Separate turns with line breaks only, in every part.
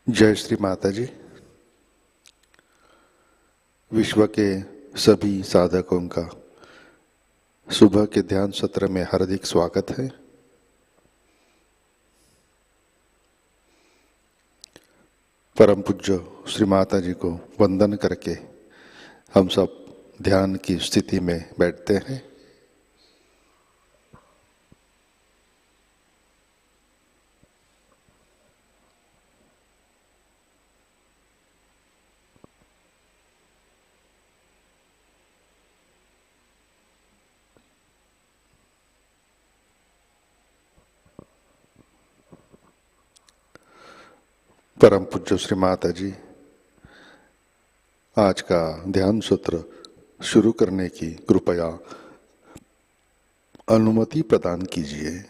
जय श्री माताजी। विश्व के सभी साधकों का सुबह के ध्यान सत्र में हार्दिक स्वागत है। परम पूज्य श्री माताजी को वंदन करके हम सब ध्यान की स्थिति में बैठते हैं। परम पूज्य श्री माताजी आज का ध्यान सूत्र शुरू करने की कृपया अनुमति प्रदान कीजिए।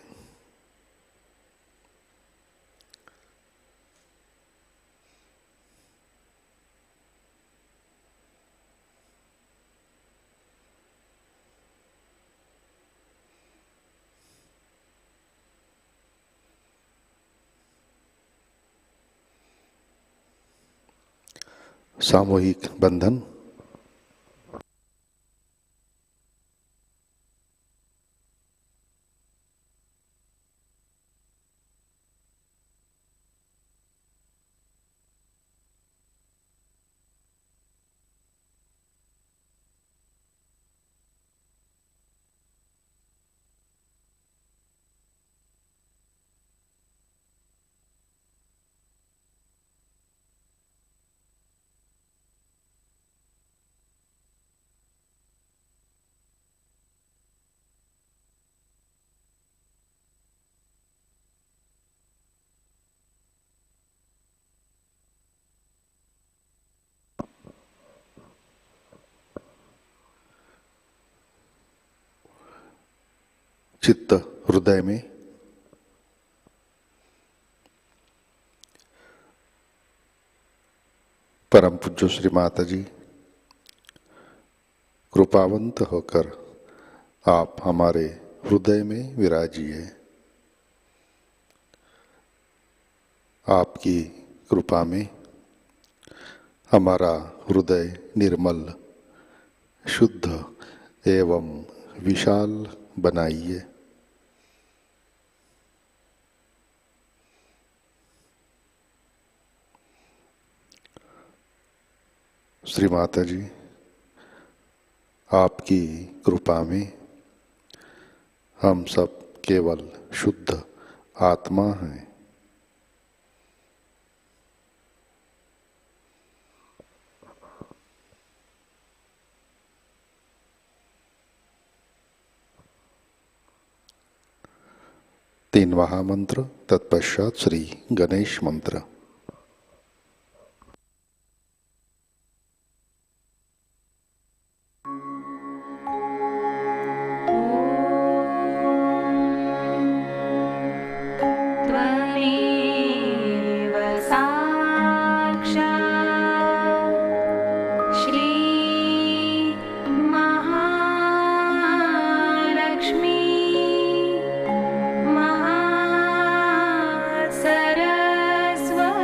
सामूहिक बंधन। चित्त हृदय में परम पूज्य श्री माताजी कृपावंत होकर आप हमारे हृदय में विराजिए। आपकी कृपा में हमारा हृदय निर्मल, शुद्ध एवं विशाल बनाइए। श्री माताजी आपकी कृपा में हम सब केवल शुद्ध आत्मा हैं। तीन महामंत्र तत्पश्चात श्री गणेश मंत्र।
सरस्वती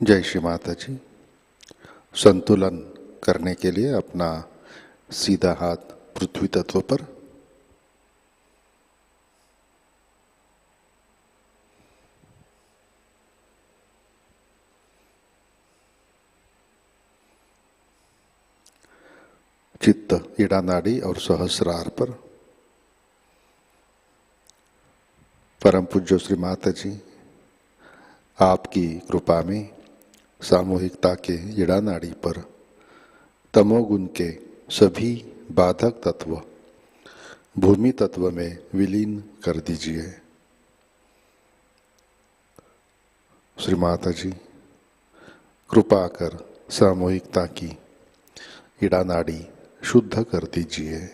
जय श्री माता जी। संतुलन करने के लिए अपना सीधा हाथ पृथ्वी तत्व पर, चित्त ईड़ा नाड़ी और सहस्रार पर। परम पूज्य श्री माता जी, आपकी कृपा में सामूहिकता के ईड़ा नाड़ी पर तमोगुण के सभी बाधक तत्व भूमि तत्व में विलीन कर दीजिए। श्री माता जी, कृपा कर सामूहिकता की ईड़ा नाड़ी शुद्ध कर दीजिए।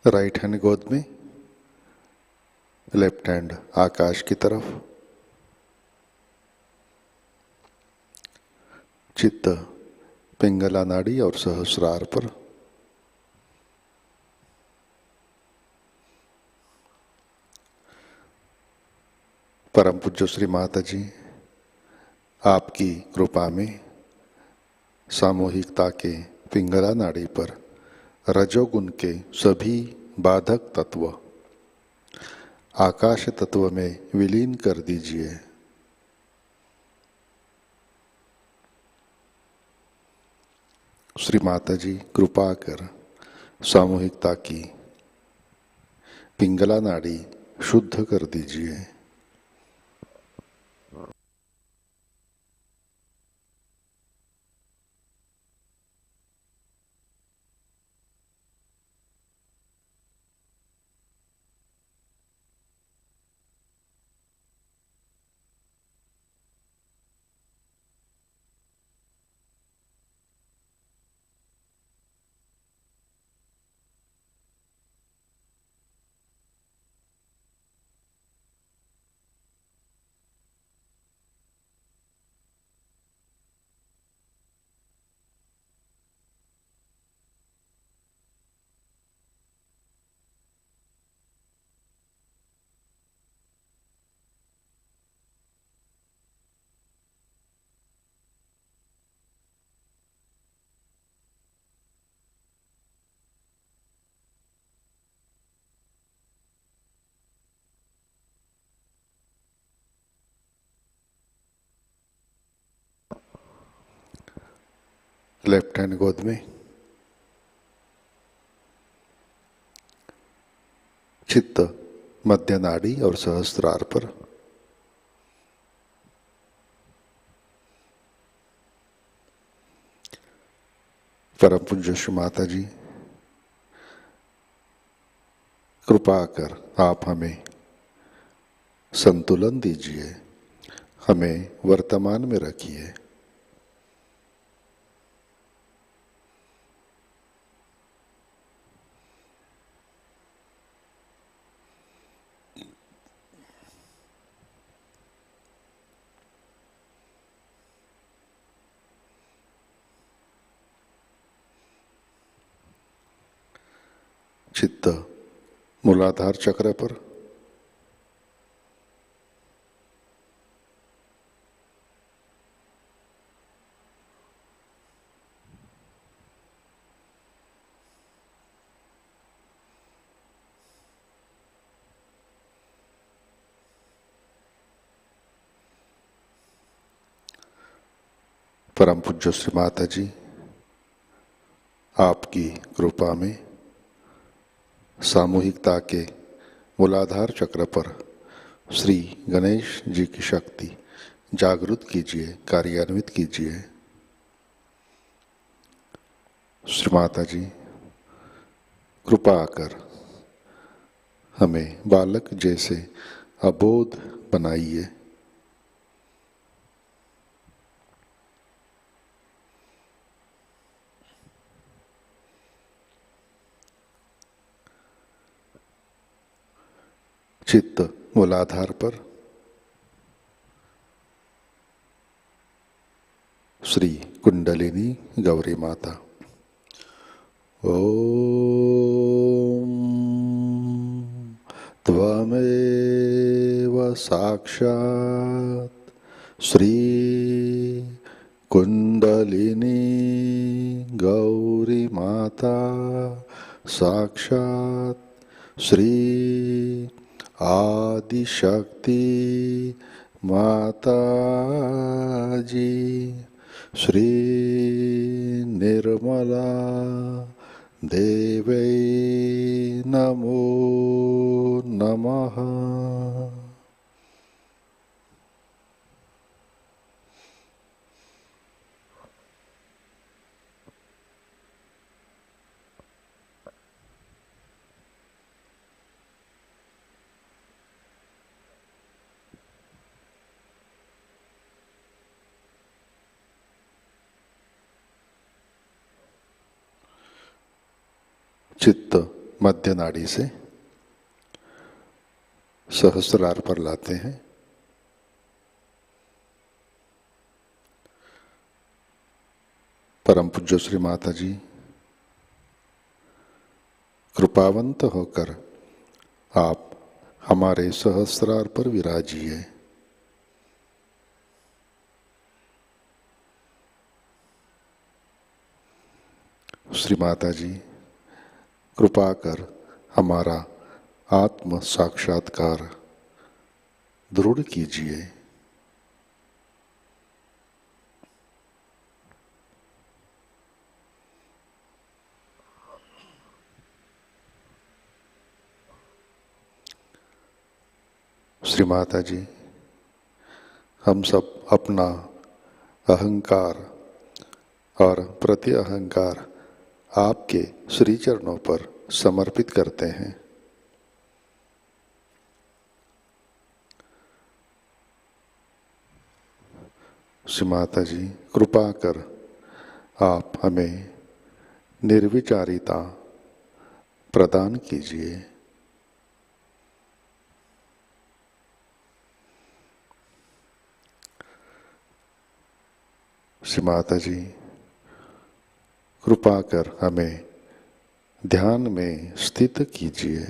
राइट हैंड गोद में, लेफ्ट हैंड आकाश की तरफ। चित्त पिंगला नाड़ी और सहस्रार पर। परम पूज्य श्री माता जी, आपकी कृपा में सामूहिकता के पिंगला नाड़ी पर रजोगुण के सभी बाधक तत्व आकाश तत्व में विलीन कर दीजिए। श्री माता जी, कृपा कर सामूहिकता की पिंगला नाड़ी शुद्ध कर दीजिए। लेफ्ट हैंड गोद में। चित्त मध्य नाड़ी और सहस्त्रार पर। परम पूज्य श्री माता जी, कृपा कर आप हमें संतुलन दीजिए, हमें वर्तमान में रखिए। चित्त मूलाधार चक्र पर। परम पूज्य श्री माता जी, आपकी कृपा में सामूहिकता के मूलाधार चक्र पर श्री गणेश जी की शक्ति जागृत कीजिए, कार्यान्वित कीजिए। श्री माता जी कृपा कर हमें बालक जैसे अबोध बनाइए। चित्त मूलाधार पर श्री कुंडलिनी गौरी माता। ओम त्वमेव साक्षात् श्री कुंडलिनी गौरी माता, साक्षात् श्री आदिशक्ति माताजी, श्री निर्मला देवै नमो नमः। चित्त मध्य नाड़ी से सहस्रार पर लाते हैं। परम पूज्य श्री माता जी कृपावंत होकर आप हमारे सहस्रार पर विराजिए। श्री माता जी कृपा कर हमारा आत्म साक्षात्कार दृढ़ कीजिए। श्री माता जी हम सब अपना अहंकार और प्रति अहंकार आपके श्री चरणों पर समर्पित करते हैं। श्री माता जी कृपा कर आप हमें निर्विचारिता प्रदान कीजिए। श्री माता जी कृपा कर हमें ध्यान में स्थित कीजिए।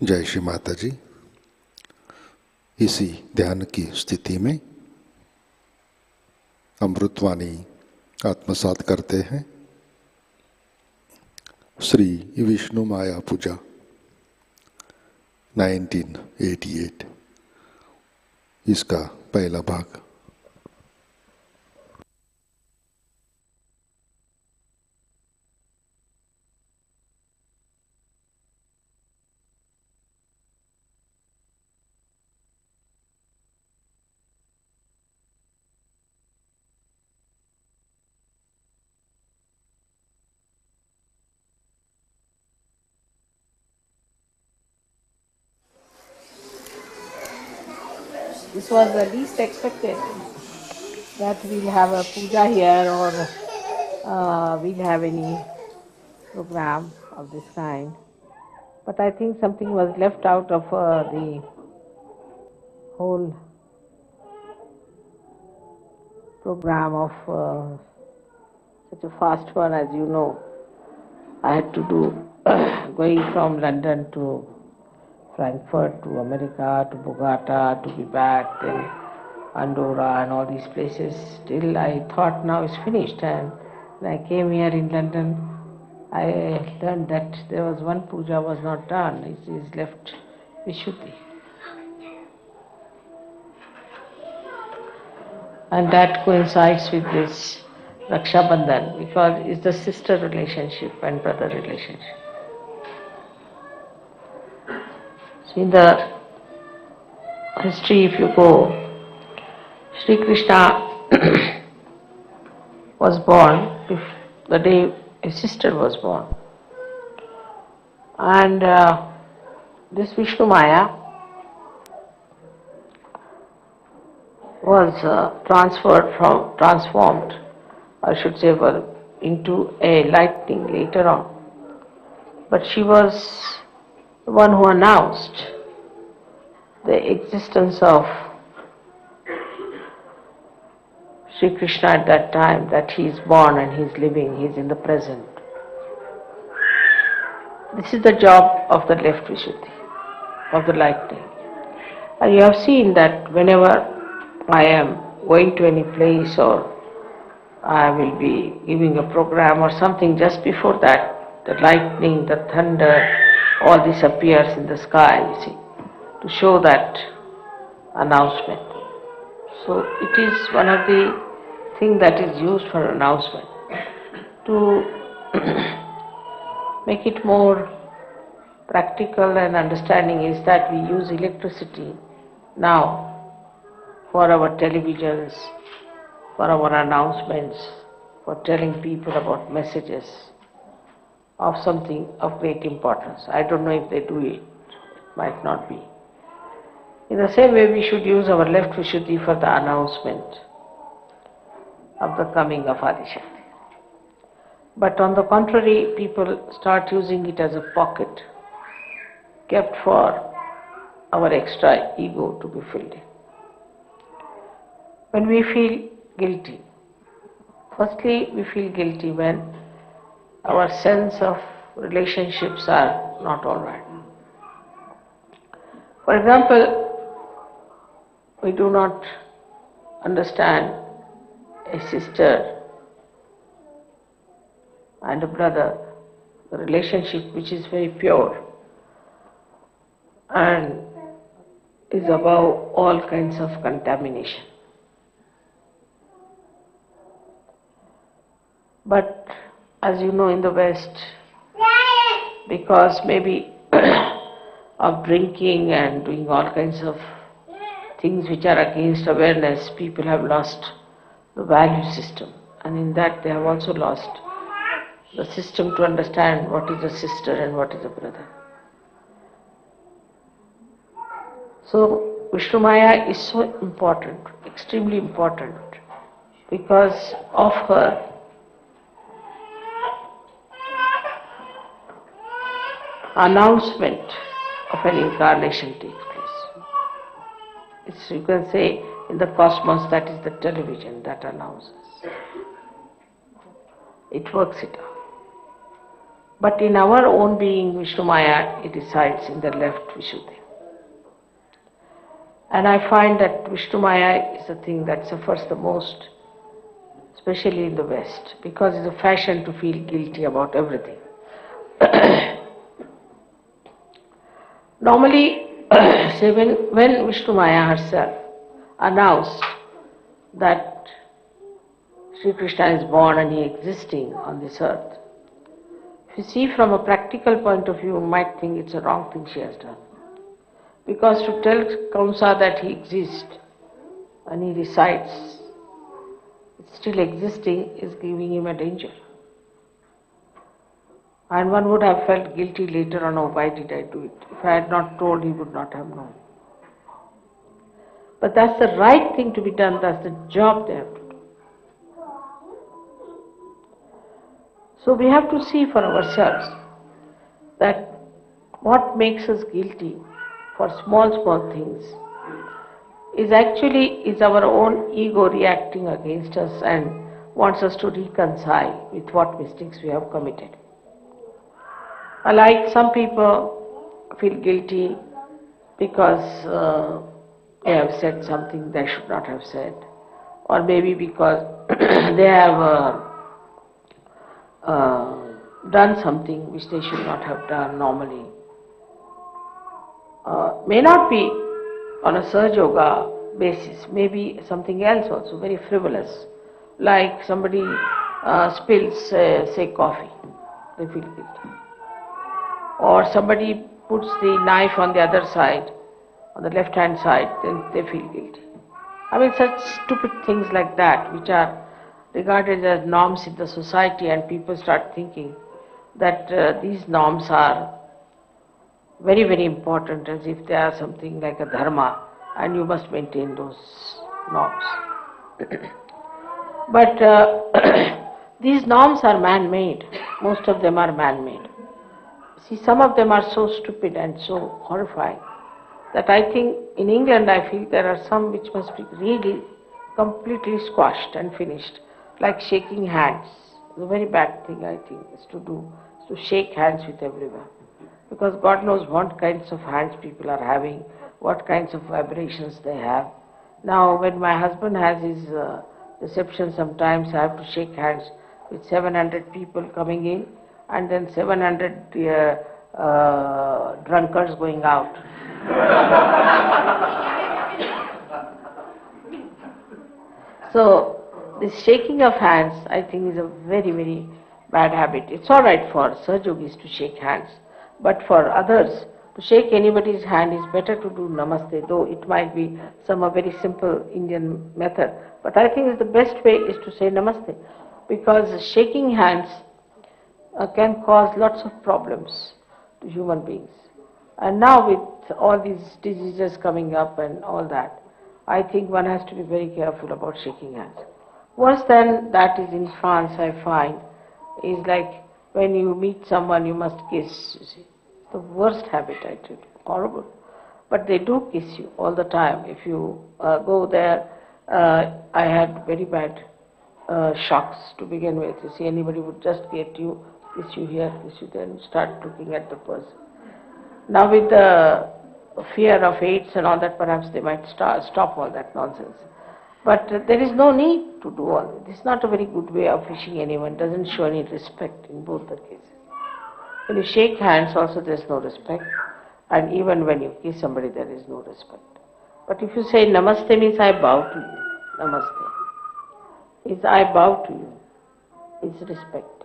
जय श्री माता जी। इसी ध्यान की स्थिति में अमृतवाणी आत्मसात करते हैं। श्री विष्णुमाया पूजा 1988, इसका पहला भाग।
This was the least expected, that we'll have a puja here or we'll have any program of this kind. But I think something was left out of the whole program of such a fast one. As you know, I had to do going from London to Frankfurt to America to Bogota to be back, then Andorra and all these places. Still I thought now it's finished, and when I came here in London I learned that there was one puja was not done. It is left Vishuddhi. And that coincides with this Raksha Bandhan, because it's the sister relationship and brother relationship. So in the history, if you go, Shri Krishna was born the day his sister was born. And this Vishnumaya was transformed, I should say, into a lightning later on. But she was the one who announced the existence of Sri Krishna at that time, that he is born and he is living, he is in the present. This is the job of the left Vishuddhi, of the lightning. And you have seen that whenever I am going to any place or I will be giving a program or something, just before that, the lightning, the thunder, all this appears in the sky, you see, to show that announcement. So it is one of the things that is used for announcement. To make it more practical and understanding is that we use electricity now for our televisions, for our announcements, for telling people about messages of something of great importance. I don't know if they do it, might not be. In the same way, we should use our left Vishuddhi for the announcement of the coming of Adishakti. But on the contrary, people start using it as a pocket kept for our extra ego to be filled in. When we feel guilty, firstly we feel guilty when our sense of relationships are not all right. For example, we do not understand a sister and a brother, the relationship which is very pure and is above all kinds of contamination. But as you know, in the West, because maybe of drinking and doing all kinds of things which are against awareness, people have lost the value system, and in that they have also lost the system to understand what is a sister and what is a brother. So Vishnumaya is so important, extremely important, because of her announcement of an incarnation takes place. It's, you can say, in the cosmos, that is the television that announces. It works it out. But in our own being, Vishnumaya, it resides in the left Vishuddhi. And I find that Vishnumaya is the thing that suffers the most, especially in the West, because it's a fashion to feel guilty about everything. Normally, say when Vishnumaya herself announced that Sri Krishna is born and he existing on this earth, if you see from a practical point of view, you might think it's a wrong thing she has done. Because to tell Kamsa that he exists and he resides, still existing, is giving him a danger. And one would have felt guilty later on, oh, why did I do it? If I had not told, he would not have known. But that's the right thing to be done, that's the job they have to do. So we have to see for ourselves that what makes us guilty for small things is our own ego reacting against us and wants us to reconcile with what mistakes we have committed. Like some people feel guilty because they have said something they should not have said, or maybe because they have done something which they should not have done normally. May not be on a SahajaYoga basis, maybe something else also, very frivolous, like somebody spills, say, coffee, they feel guilty. Or somebody puts the knife on the other side, on the left-hand side, then they feel guilty. I mean, such stupid things like that, which are regarded as norms in the society, and people start thinking that these norms are very, very important, as if they are something like a dharma, and you must maintain those norms. But these norms are man-made. Most of them are man-made. See, some of them are so stupid and so horrifying that I think in England I feel there are some which must be really completely squashed and finished, like shaking hands. The very bad thing I think is to do, is to shake hands with everyone. Because God knows what kinds of hands people are having, what kinds of vibrations they have. Now when my husband has his reception, sometimes I have to shake hands with 700 people coming in and then 700 drunkards going out. So this shaking of hands, I think, is a very, very bad habit. It's all right for Sahajogis to shake hands, but for others, to shake anybody's hand is better to do namaste, though it might be some a very simple Indian method. But I think the best way is to say namaste, because shaking hands can cause lots of problems to human beings. And now with all these diseases coming up and all that, I think one has to be very careful about shaking hands. Worse than that is in France, I find, is like when you meet someone you must kiss, you see. The worst habit, I tell you, horrible. But they do kiss you all the time. If you go there, I had very bad shocks to begin with. You see, anybody would just get you, kiss you here, kiss you there, and start looking at the person. Now with the fear of AIDS and all that, perhaps they might stop all that nonsense. But there is no need to do all this. This is not a very good way of wishing anyone. It doesn't show any respect in both the cases. When you shake hands also there is no respect, and even when you kiss somebody there is no respect. But if you say namaste means I bow to you, namaste. It's I bow to you, it's respect.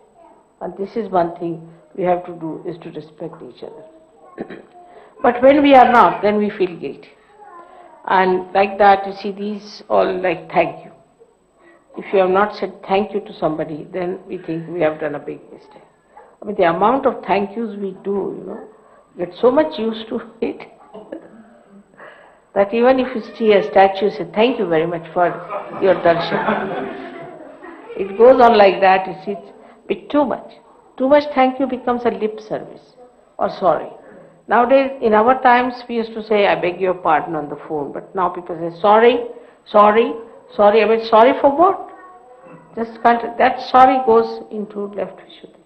And this is one thing we have to do, is to respect each other. But when we are not, then we feel guilty. And like that, you see, these all like thank you. If you have not said thank you to somebody, then we think we have done a big mistake. I mean, the amount of thank yous we do, get so much used to it that even if you see a statue, say thank you very much for your darshan. It goes on like that, you see, it's a bit too much. Too much thank you becomes a lip service or sorry. Nowadays, in our times, we used to say, I beg your pardon on the phone, but now people say, sorry, sorry, sorry. I mean, sorry for what? Just can't, that sorry goes into left Vishuddhi.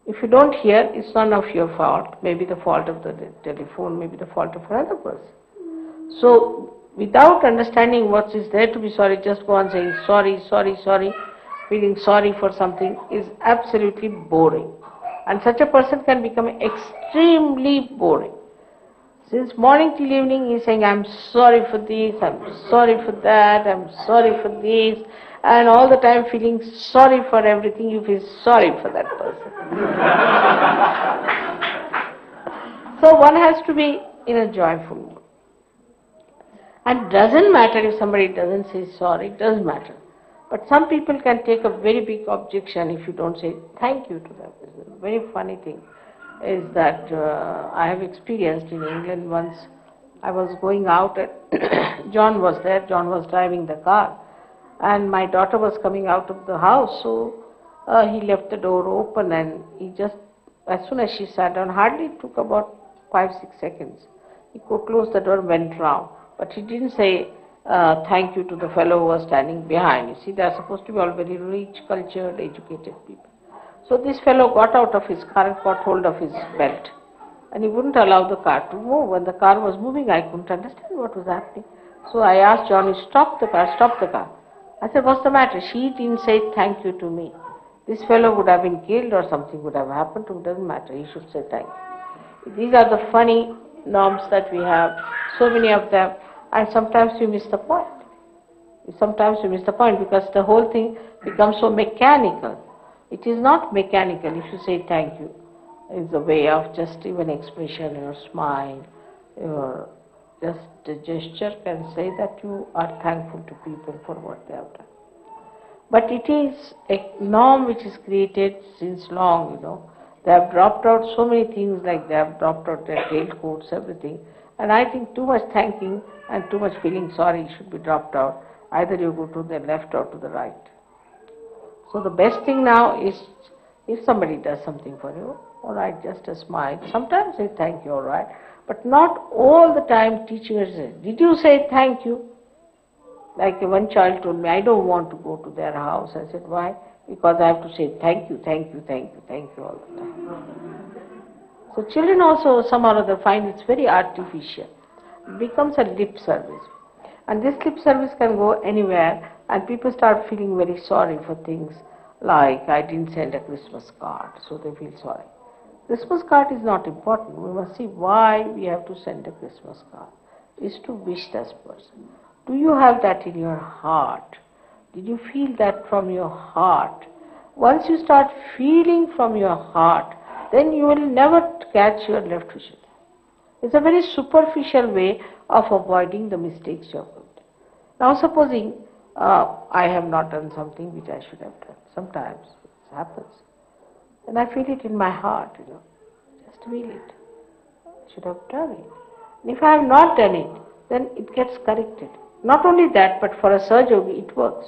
If you don't hear, it's none of your fault. Maybe the fault of the telephone, maybe the fault of another person. So, without understanding what is there to be sorry, just go on saying sorry, sorry, sorry, feeling sorry for something is absolutely boring. And such a person can become extremely boring. Since morning till evening he is saying, I'm sorry for this, I'm sorry for that, I'm sorry for this, and all the time feeling sorry for everything, you feel sorry for that person. So one has to be in a joyful mood. And doesn't matter if somebody doesn't say sorry, it doesn't matter. But some people can take a very big objection if you don't say thank you to them. It's a very funny thing is that I have experienced in England once. I was going out and John was there, John was driving the car, and my daughter was coming out of the house, so he left the door open, and he just, as soon as she sat down, hardly took about 5-6 seconds. He closed the door and went round. But he didn't say thank you to the fellow who was standing behind. You see, they are supposed to be all very rich, cultured, educated people. So this fellow got out of his car and got hold of his belt. And he wouldn't allow the car to move. When the car was moving, I couldn't understand what was happening. So I asked Johnny, stop the car, stop the car. I said, what's the matter? She didn't say thank you to me. This fellow would have been killed or something would have happened to him. It doesn't matter. He should say thank you. These are the funny norms that we have, so many of them, and sometimes we miss the point. Sometimes we miss the point because the whole thing becomes so mechanical. It is not mechanical if you say thank you. It's a way of just even expression, your smile, your just a gesture can say that you are thankful to people for what they have done. But it is a norm which is created since long, They have dropped out so many things, like they have dropped out their tailcoats, everything. And I think too much thanking and too much feeling sorry should be dropped out. Either you go to the left or to the right. So the best thing now is, if somebody does something for you, all right, just a smile. Sometimes say thank you, all right. But not all the time teaching us, did you say thank you? Like one child told me, I don't want to go to their house. I said, why? Because I have to say thank you, thank you, thank you, thank you all the time. So children also somehow or other find it's very artificial. It becomes a lip service. And this lip service can go anywhere, and people start feeling very sorry for things like, I didn't send a Christmas card, so they feel sorry. Christmas card is not important. We must see why we have to send a Christmas card. Is to wish this person. Do you have that in your heart? Did you feel that from your heart? Once you start feeling from your heart, then you will never catch your left Vishuddhi. It's a very superficial way of avoiding the mistakes you have made. Now supposing I have not done something which I should have done. Sometimes it happens. And I feel it in my heart, just feel it. I should have done it. And if I have not done it, then it gets corrected. Not only that, but for a SahajaYogi it works.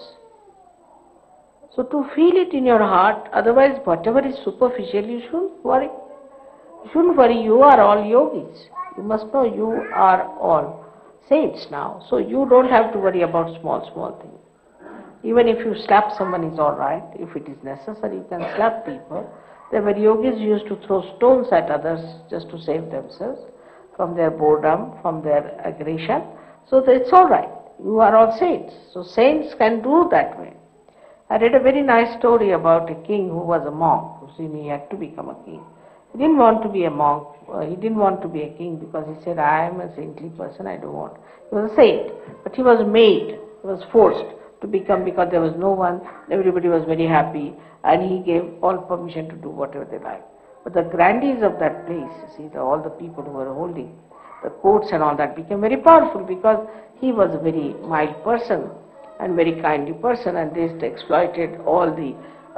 So to feel it in your heart, otherwise whatever is superficial, you shouldn't worry. You shouldn't worry, you are all yogis. You must know you are all saints now. So you don't have to worry about small things. Even if you slap someone is all right. If it is necessary, you can slap people. There were yogis used to throw stones at others just to save themselves from their boredom, from their aggression. So it's all right. You are all saints. So saints can do that way. I read a very nice story about a king who was a monk. You see, he had to become a king. He didn't want to be a monk. He didn't want to be a king because he said, I am a saintly person, I don't want. He was a saint, but he was made, he was forced to become because there was no one, everybody was very happy, and he gave all permission to do whatever they liked. But the grandees of that place, you see, all the people who were holding the courts and all that became very powerful because he was a very mild person and very kindly person, and they exploited all the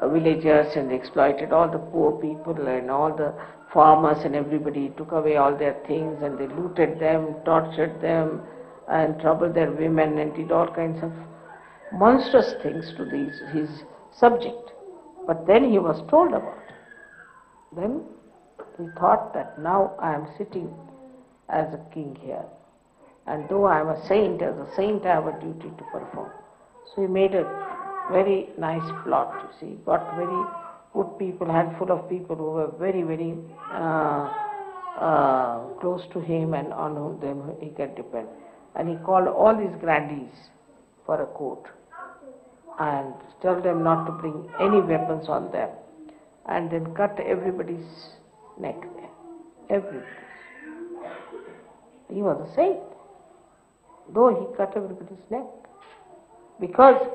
villagers and they exploited all the poor people and all the farmers and everybody, took away all their things and they looted them, tortured them and troubled their women and did all kinds of monstrous things to his subject. But then he was told about it. Then he thought that now I am sitting as a king here, and though I am a saint, as a saint I have a duty to perform. So he made a very nice plot, you see, got very good people, handful of people who were very, very close to him and on whom he can depend. And he called all these grandees for a court and tell them not to bring any weapons on them, and then cut everybody's neck there. Everybody's. He was a saint, though he cut everybody's neck. Because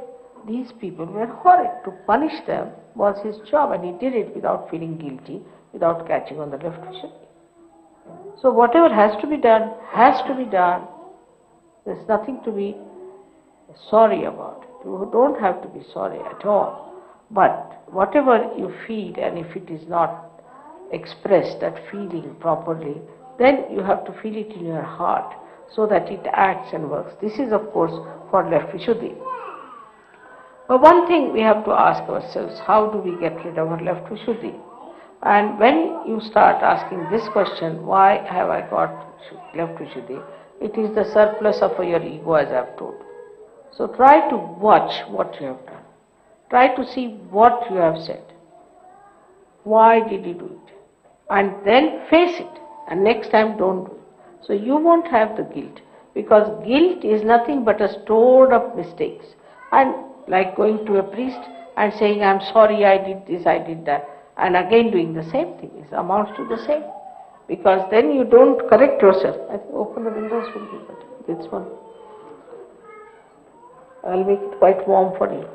these people were horrid. To punish them was his job, and he did it without feeling guilty, without catching on the left Vishuddhi. So whatever has to be done, has to be done. There's nothing to be sorry about it. You don't have to be sorry at all. But whatever you feel, and if it is not expressed, that feeling properly, then you have to feel it in your heart so that it acts and works. This is, of course, for left Vishuddhi. But one thing we have to ask ourselves, how do we get rid of our left Vishuddhi? And when you start asking this question, why have I got left Vishuddhi? It is the surplus of your ego, as I have told. So try to watch what you have done. Try to see what you have said. Why did you do it? And then face it. And next time don't do it. So you won't have the guilt. Because guilt is nothing but a stored up mistakes. And like going to a priest and saying, I'm sorry, I did this, I did that. And again doing the same thing. It amounts to the same. Because then you don't correct yourself. I think open the windows will be better. This one. I'll make it quite warm for you.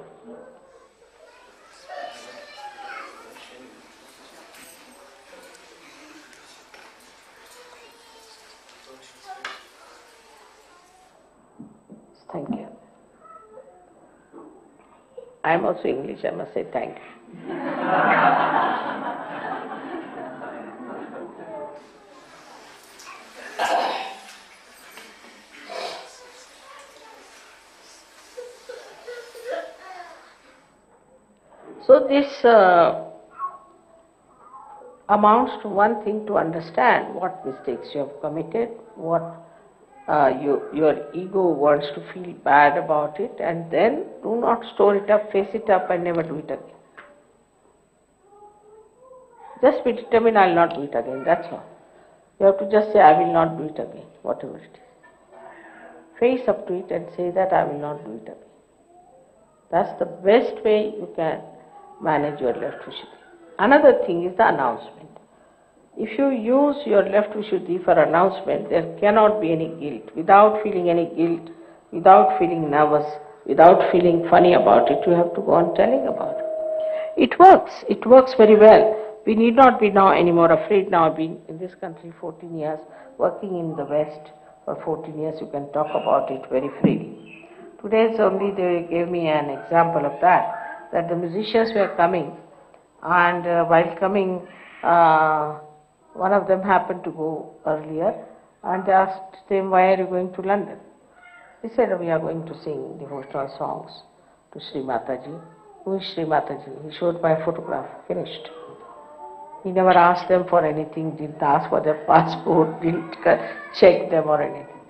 Thank you. I am also English, I must say thank you. So this amounts to one thing, to understand what mistakes you have committed, what your ego wants to feel bad about it, and then do not store it up, face it up and never do it again. Just be determined, I will not do it again, that's all. You have to just say, I will not do it again, whatever it is. Face up to it and say that I will not do it again. That's the best way you can manage your left Vishuddhi. Another thing is the announcement. If you use your left Vishuddhi for announcement, there cannot be any guilt. Without feeling any guilt, without feeling nervous, without feeling funny about it, you have to go on telling about it. It works very well. We need not be now any more afraid. Now I've been in this country 14 years, working in the West for 14 years, you can talk about it very freely. Today's only they gave me an example of that the musicians were coming, and while coming, one of them happened to go earlier, and they asked them, why are you going to London? He said, we are going to sing devotional songs to Shri Mataji. Who is Shri Mataji? He showed my photograph, finished. He never asked them for anything, didn't ask for their passport, didn't check them or anything.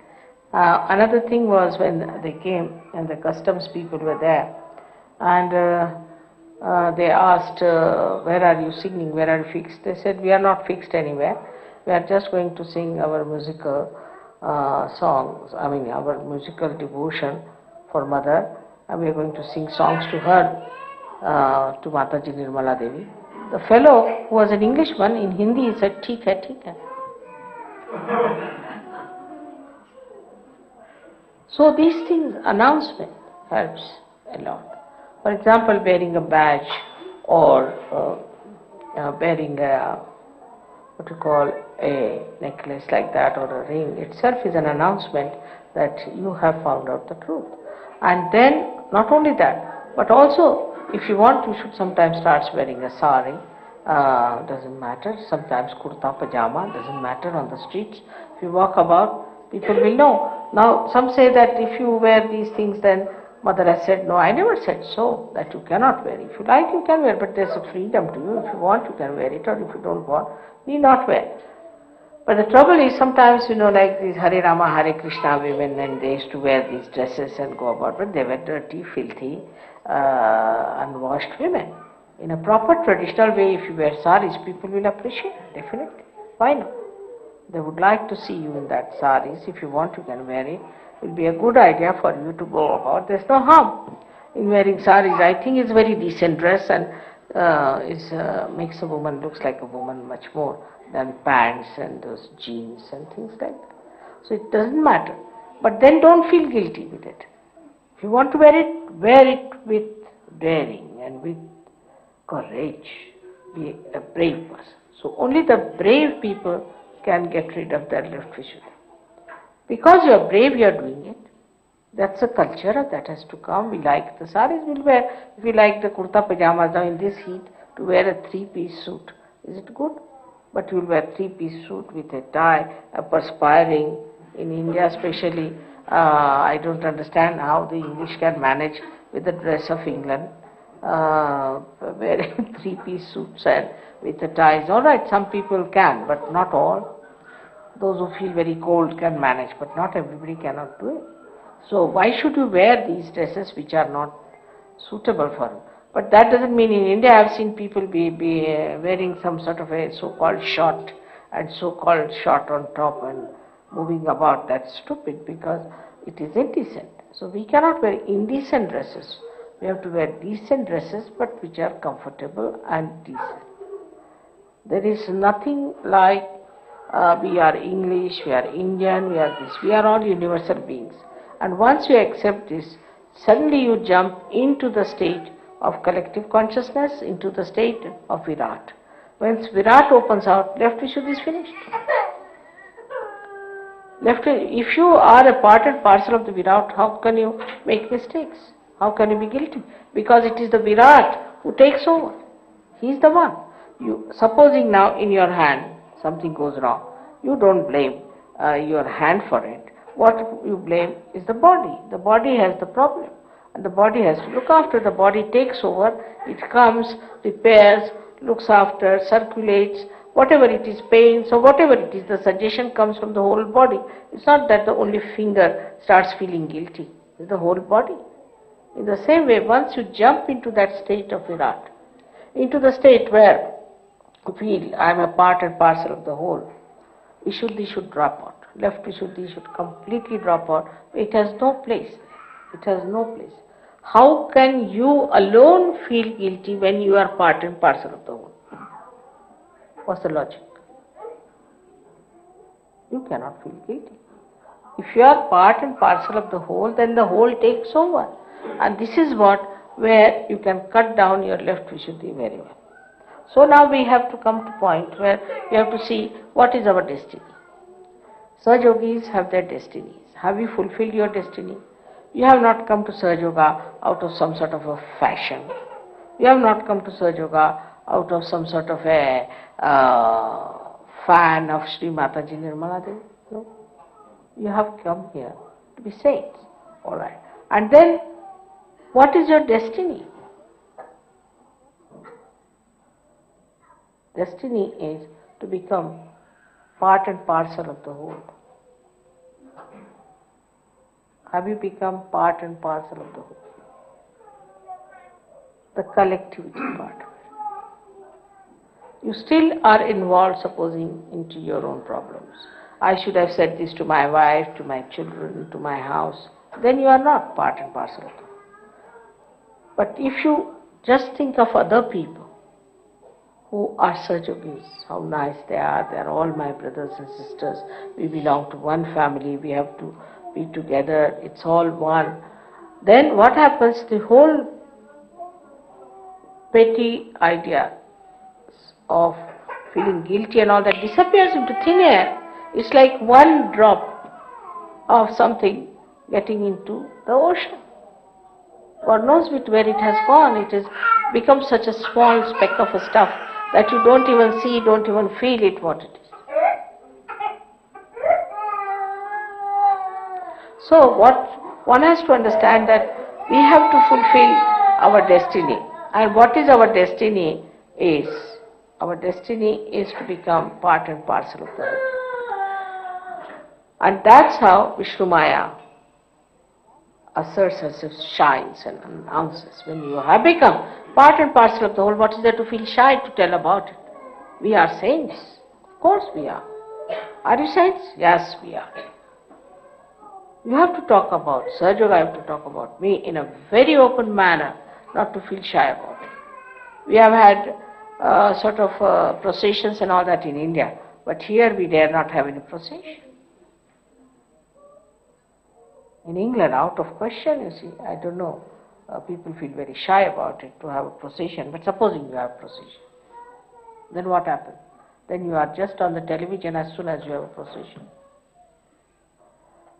Another thing was when they came and the customs people were there, and they asked, where are you singing, where are you fixed? They said, we are not fixed anywhere. We are just going to sing our musical songs, our musical devotion for Mother, and we are going to sing songs to her, to Mataji Nirmala Devi. The fellow, who was an Englishman, in Hindi he said, "Theek hai, theek hai." So these things, announcement helps a lot. For example, wearing a badge or wearing a necklace like that or a ring itself is an announcement that you have found out the truth. And then, not only that, but also if you want, you should sometimes start wearing a sari, doesn't matter, sometimes kurta, pajama, doesn't matter, on the streets. If you walk about, people will know. Now, some say that if you wear these things, then Mother has said, no, I never said so, that you cannot wear. If you like, you can wear, but there's a freedom to you. If you want, you can wear it, or if you don't want, need not wear. But the trouble is, sometimes, like these Hare Rama, Hare Krishna women, and they used to wear these dresses and go about, but they were dirty, filthy, unwashed women. In a proper traditional way, if you wear saris, people will appreciate, definitely. Why not? They would like to see you in that saris. If you want, you can wear it. It will be a good idea for you to go about. There's no harm in wearing saris. I think it's very decent dress and makes a woman looks like a woman much more than pants and those jeans and things like that. So it doesn't matter. But then don't feel guilty with it. If you want to wear it with daring and with courage. Be a brave person. So only the brave people can get rid of their left Vishuddhi. Because you are brave, you are doing it. That's a culture that has to come. We like the saris, we'll wear. If we like the kurta pajamas now in this heat, to wear a three-piece suit, is it good? But you'll wear a three-piece suit with a tie, perspiring. In India especially, I don't understand how the English can manage with the dress of England, wearing three-piece suits and with the ties. All right, some people can, but not all. Those who feel very cold can manage, but not everybody cannot do it. So why should you wear these dresses which are not suitable for you? But that doesn't mean in India I have seen people be wearing some sort of a so-called short and so-called short on top and moving about. That's stupid because it is indecent. So we cannot wear indecent dresses. We have to wear decent dresses but which are comfortable and decent. There is nothing like we are English, we are Indian, we are this. We are all universal beings. And once you accept this, suddenly you jump into the state of collective consciousness, into the state of Virat. Once Virat opens out, left Vishuddhi is finished. If you are a part and parcel of the Virat, how can you make mistakes? How can you be guilty? Because it is the Virat who takes over. He is the one. Supposing now in your hand something goes wrong, you don't blame your hand for it. What you blame is the body. The body has the problem and the body has to look after. The body takes over, it comes, repairs, looks after, circulates, whatever it is, pain, so whatever it is, the suggestion comes from the whole body. It's not that the only finger starts feeling guilty, it's the whole body. In the same way, once you jump into that state of Virat, into the state where you feel I am a part and parcel of the whole, Vishuddhi should drop out. Left Vishuddhi should completely drop out. It has no place. It has no place. How can you alone feel guilty when you are part and parcel of the whole? What's the logic? You cannot feel guilty. If you are part and parcel of the whole, then the whole takes over. And this is where you can cut down your left Vishuddhi very well. So now we have to come to a point where we have to see what is our destiny. Sahajyogis have their destinies. Have you fulfilled your destiny? You have not come to Sahaja out of some sort of a fashion. You have not come to Sahaja out of some sort of a fan of Shri Mataji Nirmala Devi. No. You have come here to be saints. All right. And then, what is your destiny? Destiny is to become part and parcel of the whole. Have you become part and parcel of the whole? The collectivity part of it. You still are involved, supposing, into your own problems. I should have said this to my wife, to my children, to my house. Then you are not part and parcel of the whole. But if you just think of other people who are Sahajyogis, how nice they are all my brothers and sisters, we belong to one family, we have to be together, it's all one. Then what happens? The whole petty idea of feeling guilty and all that disappears into thin air. It's like one drop of something getting into the ocean. God knows where it has gone. It has become such a small speck of a stuff that you don't even see, don't even feel it what it is. So what one has to understand that we have to fulfill our destiny. And what is our destiny is? Our destiny is to become part and parcel of the whole. And that's how Vishnumaya asserts herself, shines and announces. When you have become Part and parcel of the whole. What is there to feel shy to tell about it? We are saints. Of course we are. Are you saints? Yes, we are. You have to talk about, SahajaYoga, I have to talk about me in a very open manner, not to feel shy about it. We have had processions and all that in India, but here we dare not have any procession. In England, out of question, you see, I don't know, people feel very shy about it to have a procession, but supposing you have a procession, then what happens? Then you are just on the television as soon as you have a procession.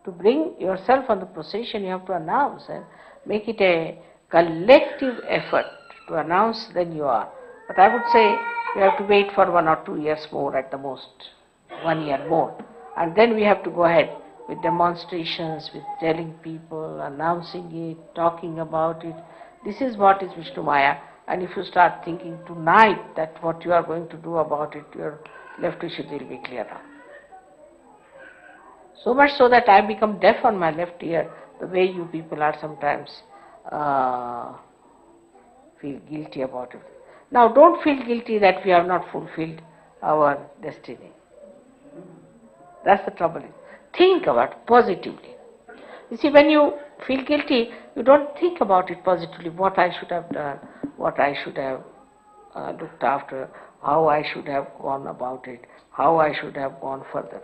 To bring yourself on the procession, you have to announce and make it a collective effort to announce, then you are. But I would say you have to wait for 1 or 2 years more at the most, 1 year more. And then we have to go ahead with demonstrations, with telling people, announcing it, talking about it. This is what is Vishnumaya. And if you start thinking tonight that what you are going to do about it, your left Vishuddhi will be clearer. So much so that I become deaf on my left ear, the way you people are sometimes feel guilty about it. Now don't feel guilty that we have not fulfilled our destiny. That's the trouble. Think about it positively. You see, when you feel guilty, you don't think about it positively, what I should have done, what I should have looked after, how I should have gone about it, how I should have gone further.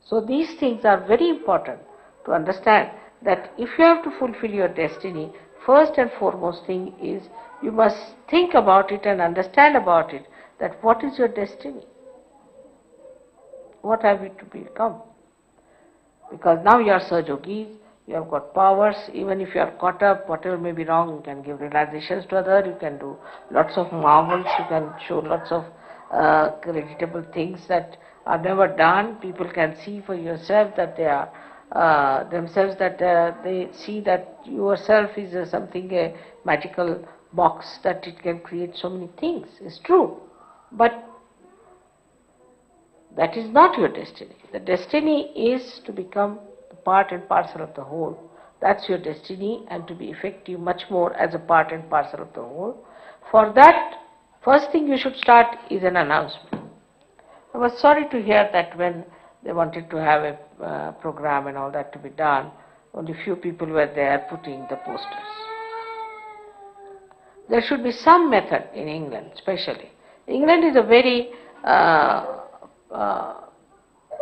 So these things are very important to understand that if you have to fulfill your destiny, first and foremost thing is you must think about it and understand about it, that what is your destiny? What have you to become? Because now you are SahajaYogis, you have got powers, even if you are caught up, whatever may be wrong, you can give realizations to others, you can do lots of marvels, you can show lots of creditable things that are never done. People can see for yourself that they are themselves, that they see that yourself is something, a magical box, that it can create so many things. It's true. But that is not your destiny. The destiny is to become the part and parcel of the whole. That's your destiny, and to be effective much more as a part and parcel of the whole. For that, first thing you should start is an announcement. I was sorry to hear that when they wanted to have a program and all that to be done, only few people were there putting the posters. There should be some method in England, especially. England is a very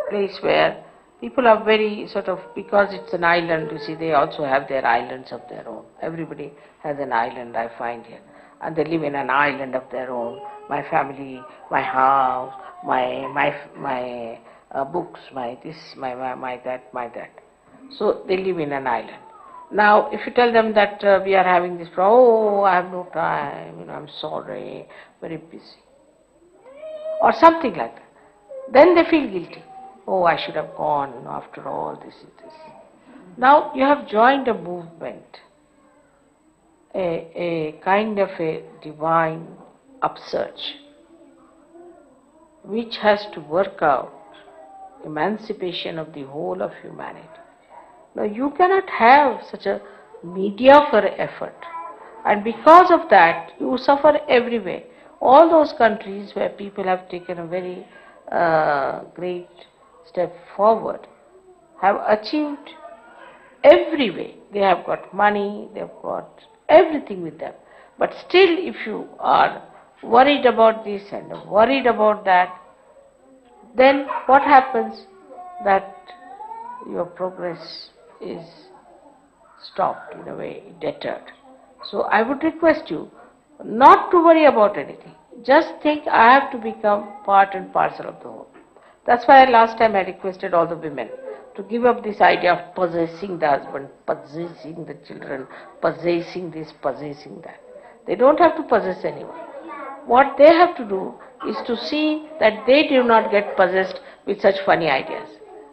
place where people are very because it's an island, you see, they also have their islands of their own. Everybody has an island, I find here. And they live in an island of their own. My family, my house, my books, my this, my that. So they live in an island. Now, if you tell them that we are having this problem, oh, I have no time, I'm sorry, very busy, or something like that, then they feel guilty. Oh, I should have gone, after all, this is this. Now, you have joined a movement, a kind of a divine upsurge, which has to work out emancipation of the whole of humanity. Now, you cannot have such a mediocre effort, and because of that, you suffer everywhere. All those countries where people have taken a very great step forward have achieved every way. They have got money, they have got everything with them. But still, if you are worried about this and worried about that, then what happens? That your progress is stopped, in a way, deterred. So I would request you not to worry about anything. Just think, I have to become part and parcel of the whole. That's why last time I requested all the women to give up this idea of possessing the husband, possessing the children, possessing this, possessing that. They don't have to possess anyone. What they have to do is to see that they do not get possessed with such funny ideas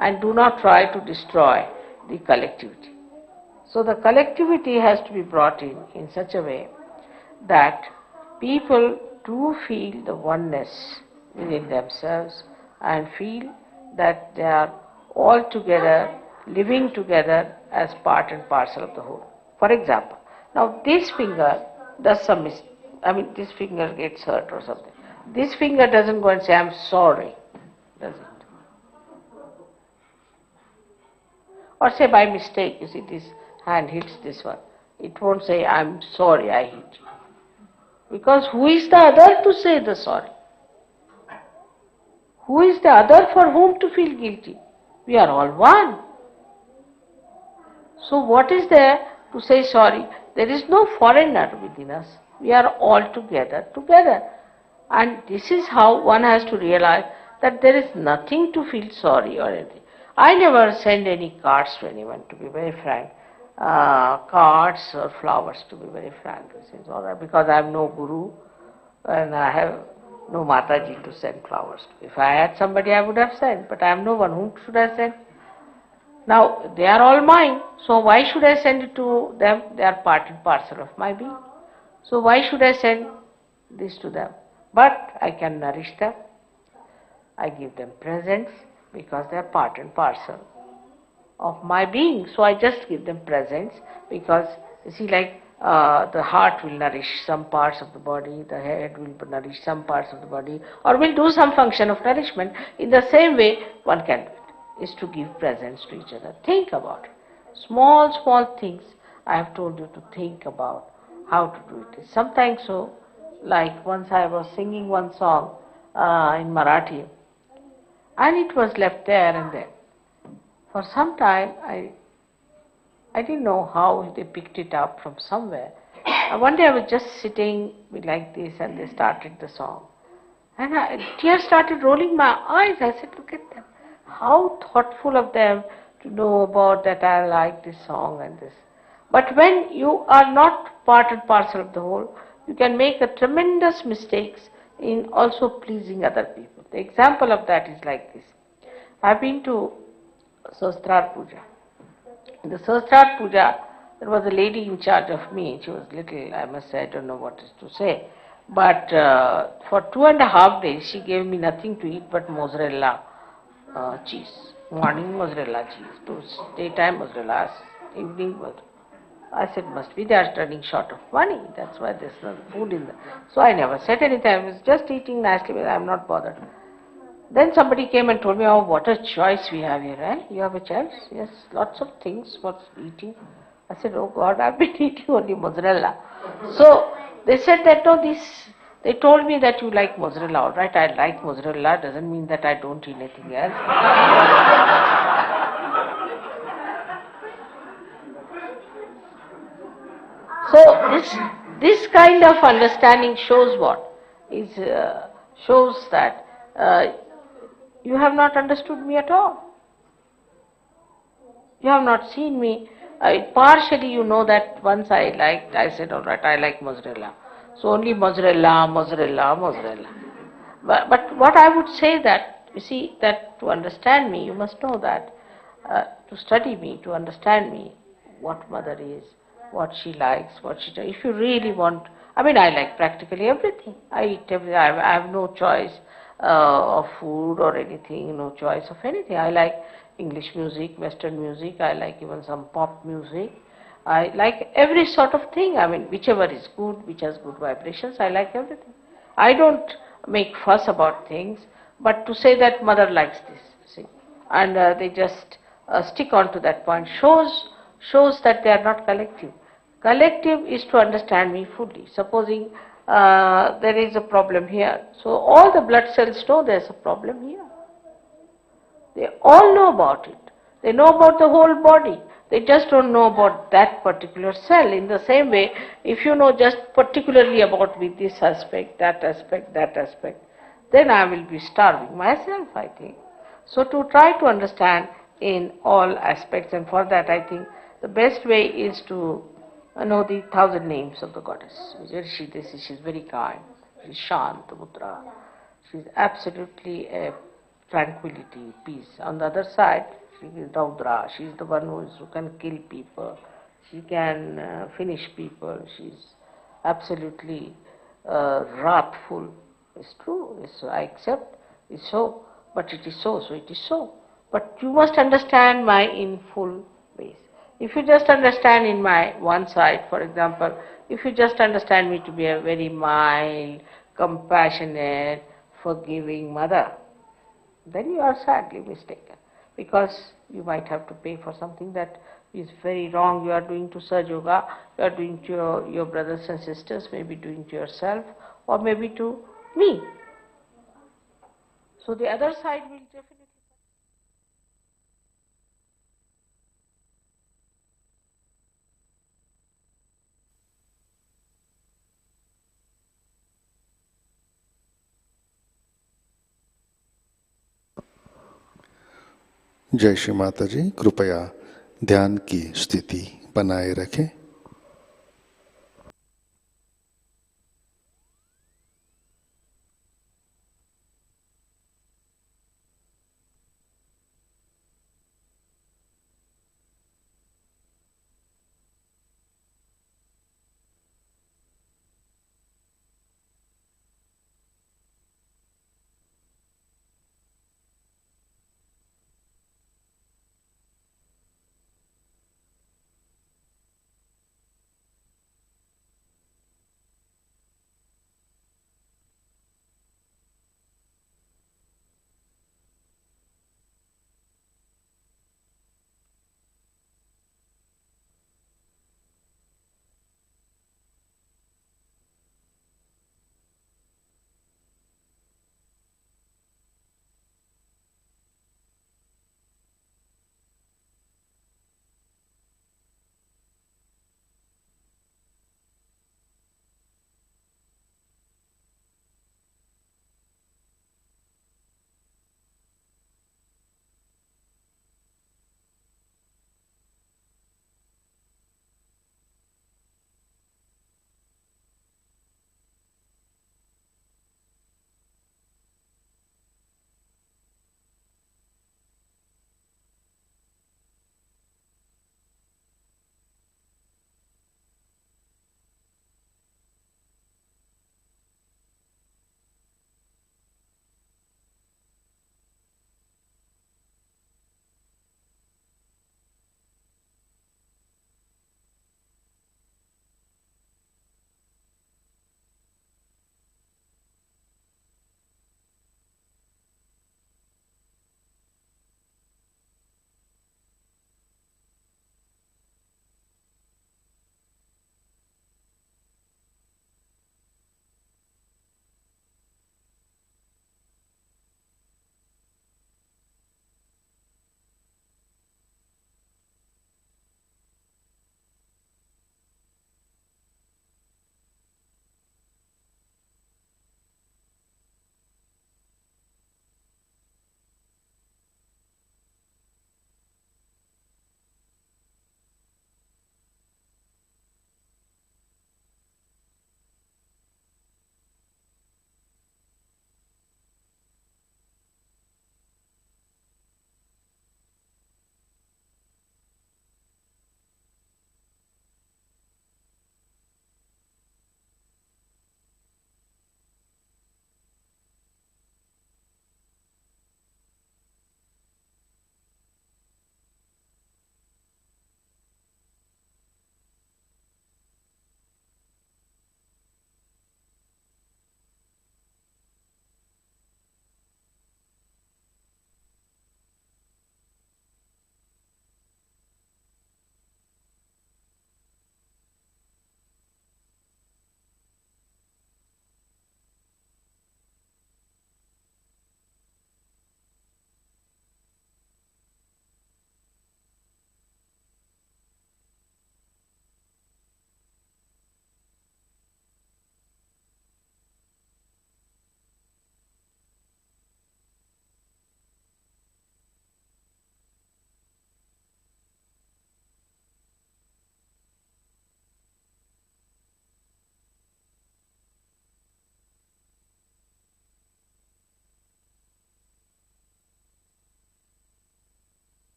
and do not try to destroy the collectivity. So the collectivity has to be brought in such a way that people do feel the oneness within themselves and feel that they are all together, living together as part and parcel of the whole. For example, now this finger does some mistake, this finger gets hurt or something. This finger doesn't go and say, I'm sorry, does it? Or say by mistake, you see, this hand hits this one. It won't say, I'm sorry I hit you. Because who is the other to say the sorry? Who is the other for whom to feel guilty? We are all one. So what is there to say sorry? There is no foreigner within us. We are all together. And this is how one has to realize that there is nothing to feel sorry or anything. I never send any cards to anyone, to be very frank. Cards or flowers, to be very frank. Because I have no guru and I have no Mataji to send flowers to. If I had somebody, I would have sent, but I have no one. Whom should I send? Now, they are all mine, so why should I send it to them? They are part and parcel of my being. So why should I send this to them? But I can nourish them. I give them presents because they are part and parcel of my being. So I just give them presents because, you see, like the heart will nourish some parts of the body, the head will nourish some parts of the body, or will do some function of nourishment. In the same way, one can do it, is to give presents to each other. Think about it. Small things I have told you to think about how to do it. Sometimes so, like once I was singing one song in Marathi, and it was left there and then. For some time, I didn't know how they picked it up from somewhere. One day I was just sitting like this and they started the song. And tears started rolling my eyes. I said, look at them. How thoughtful of them to know about that I like this song and this. But when you are not part and parcel of the whole, you can make a tremendous mistakes in also pleasing other people. The example of that is like this. I have been to Sahasrar Puja. In the Sahasrar Puja, there was a lady in charge of me. She was little, I must say, I don't know what is to say. But for 2.5 days, she gave me nothing to eat but mozzarella cheese. Morning mozzarella cheese, daytime mozzarella, evening mozzarella. I said, must be they are running short of money. That's why there's no food in there. So I never said anything. I was just eating nicely, but I'm not bothered. Then somebody came and told me, oh, what a choice we have here, eh? You have a choice? Yes, lots of things for eating. I said, oh God, I've been eating only mozzarella. So they said that, no, they told me that you like mozzarella. All right, I like mozzarella, doesn't mean that I don't eat anything else. So this kind of understanding shows what? Shows that you have not understood me at all. You have not seen me. Partially you know that once I said, all right, I like mozzarella. So only mozzarella. But what I would say that, you see, that to understand me, you must know that, to study me, to understand me, what mother is, what she likes, what she does. If you really want, I like practically everything. I eat everything. I have no choice of food or anything, no choice of anything. I like English music, Western music, I like even some pop music. I like every sort of thing. Whichever is good, which has good vibrations, I like everything. I don't make fuss about things, but to say that mother likes this, see, and they just stick on to that point shows that they are not collective. Collective is to understand me fully. Supposing there is a problem here, so all the blood cells know there is a problem here. They all know about it. They know about the whole body. They just don't know about that particular cell. In the same way, if you know just particularly about with this aspect, that aspect, then I will be starving myself, I think. So to try to understand in all aspects, and for that I think the best way is to know the 1,000 names of the goddess. She is very kind. She is Shanta Mudra. She is absolutely a tranquility, peace. On the other side, she is Raudra. She is the one who can kill people. She can finish people. She is absolutely wrathful. It's true. I accept. It's so. But it is so. So it is so. But you must understand my in full ways. If you just understand in my one side, for example, if you just understand me to be a very mild, compassionate, forgiving mother, then you are sadly mistaken, because you might have to pay for something that is very wrong you are doing to SahajaYoga, you are doing to your brothers and sisters, maybe doing to yourself, or maybe to me. So the other side will definitely.
जय श्री माता जी। कृपया ध्यान की स्थिति बनाए रखें।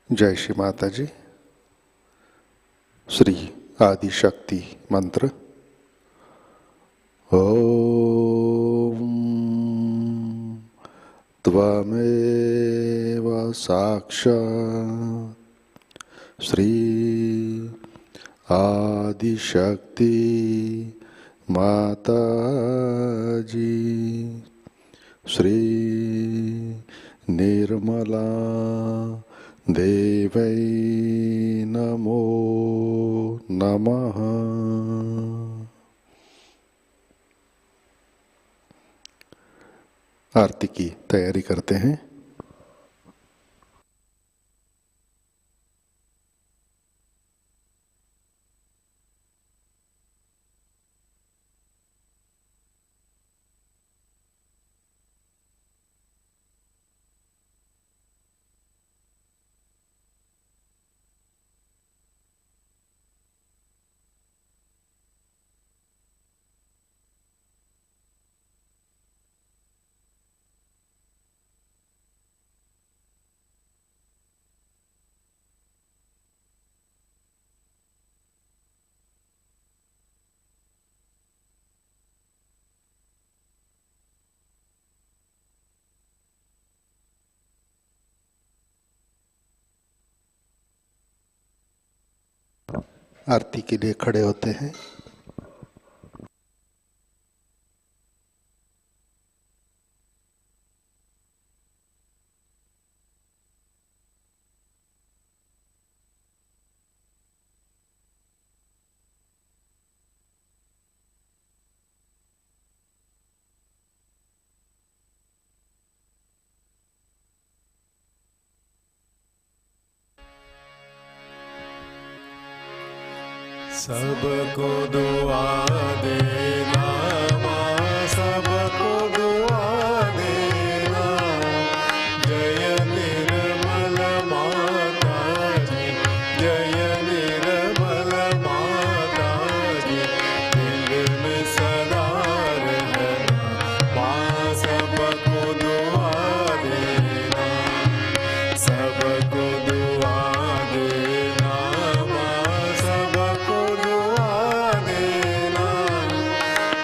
जय श्री माता जी। श्री आदि शक्ति मंत्र। ओम त्वमेव साक्षात् श्री आदि शक्ति माताजी श्री निर्मला देवै नमो नमः। आरती की तैयारी करते हैं। आरती के लिए खड़े होते हैं।
सबको दुआ देना माँ, सबको दुआ देना। जय निर्मल माता जी, जय निर्मल माता जी। दिल में सदा रहना माँ, सबको दुआ देना, सबको दुआ देना माँ, सबको दुआ देना।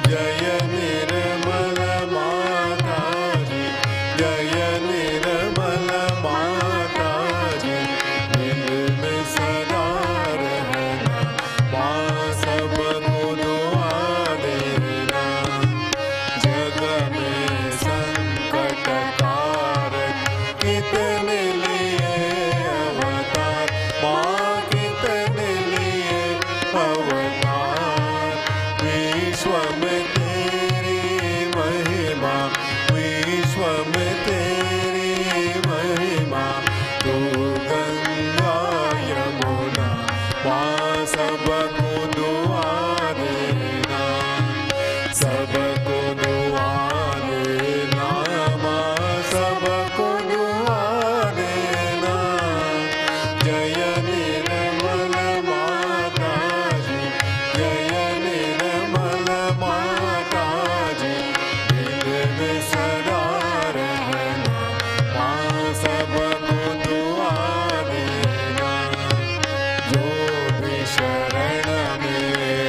जय निर्मल माता जी, जय निर्मल माता जी। दिल में सदा रहना माँ, सबको दुआ देना। जग में संकट कारक कितने लिए अवतार माँ, कितने लिए अवतार। विश्व में तेरी महिमा, विश्व में तेरी महिमा। तू गंगा यमुना माँ, सबको दुआ देना, सबको दुआ देना माँ, सबको दुआ देना। जय निर्मल माता जी, जय निर्मल माता जी। दिल में सदा रहना माँ, सबको दुआ देना। जो भी शरण में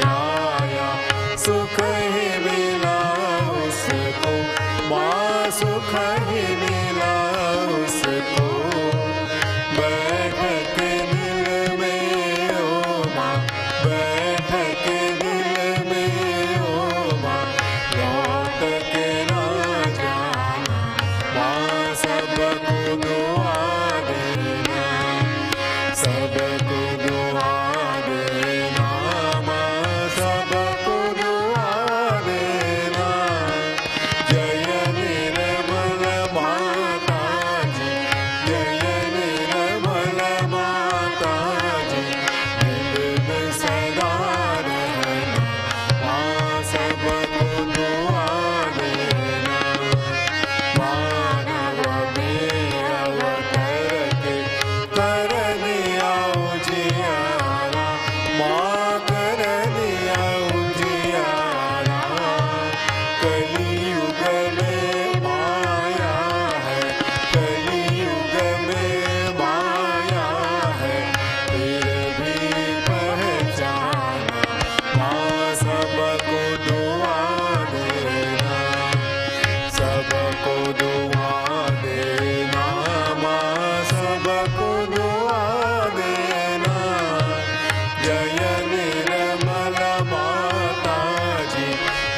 जय निर्मल माताजी,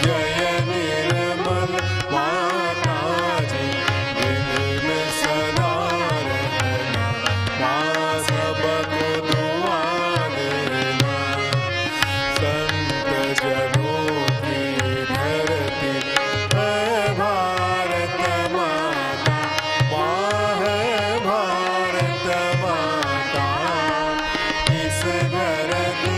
जय निर्मल माताजी, दिल में सदा रहना, माँ सबको दुआ देना। संत जनों की धरती है भारत माता, माँ है भारत माता, इस धरती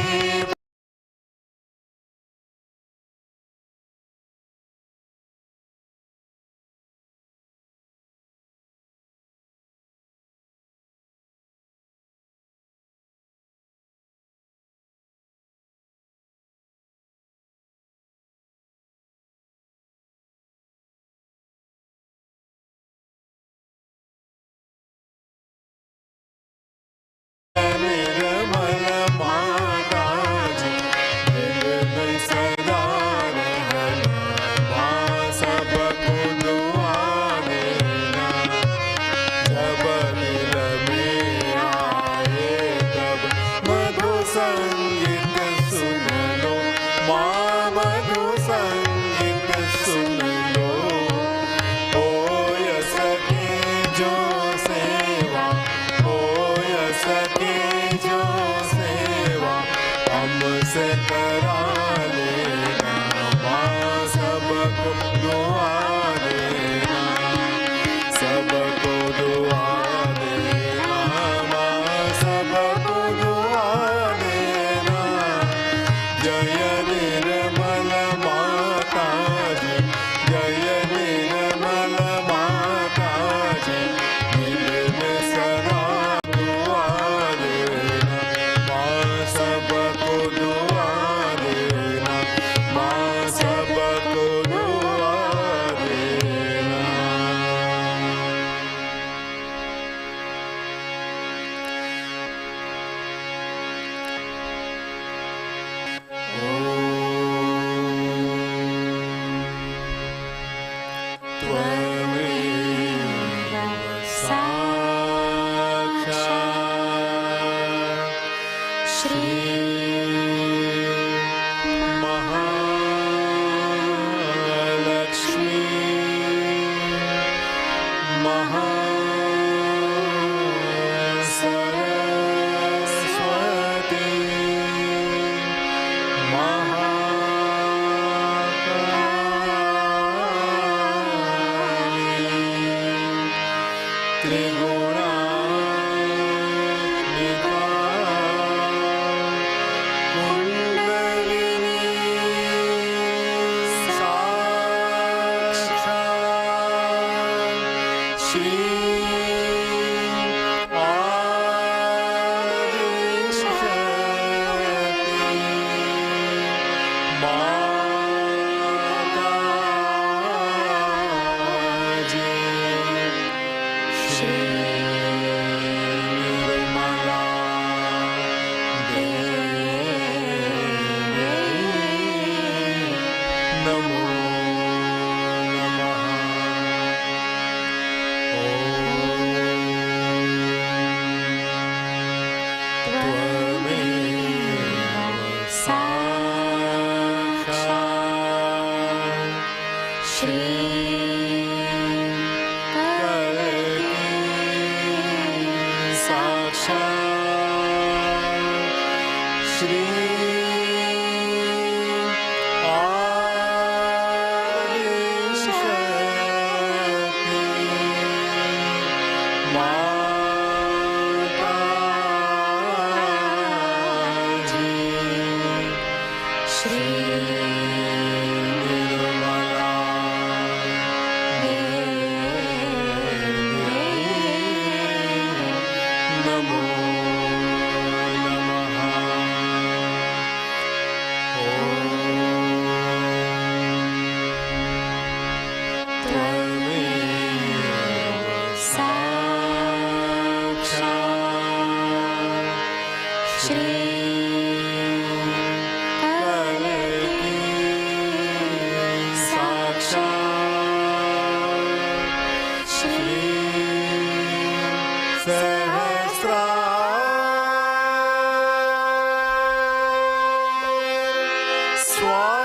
निर्मल माताजी, दिल में सदा रहना, माँ सबको दुआ देना। जब दिल में आए तब मधु संगीत सुन लो, माँ मधु संगीत सुन लो। हो सके जो सेवा, हो सके जो सेवा, हमसे करा लेना, माँ सबको दुआ देना, सबको दुआ देना, माँ सबको दुआ देना। जय निर्मल माताजी, जय निर्मल माताजी, दिल में सदा दुआ देना, माँ सबको दुआ देना, माँ सबको दुआ देना। त्वमेव साक्षात् श्री महालक्ष्मी महासरस्वती महाकाली त्रिगुणात्मिका कुंडलिनी साक्षात् श्री माताजी, श्री निर्मला देवी, नमो नमः। त्वमेव साक्षात् श्री साक्षात् श्री आदिशक्ति माताजी, श्री निर्मला देवी, नमो नमः। त्वमेव साक्षात् श्री जय।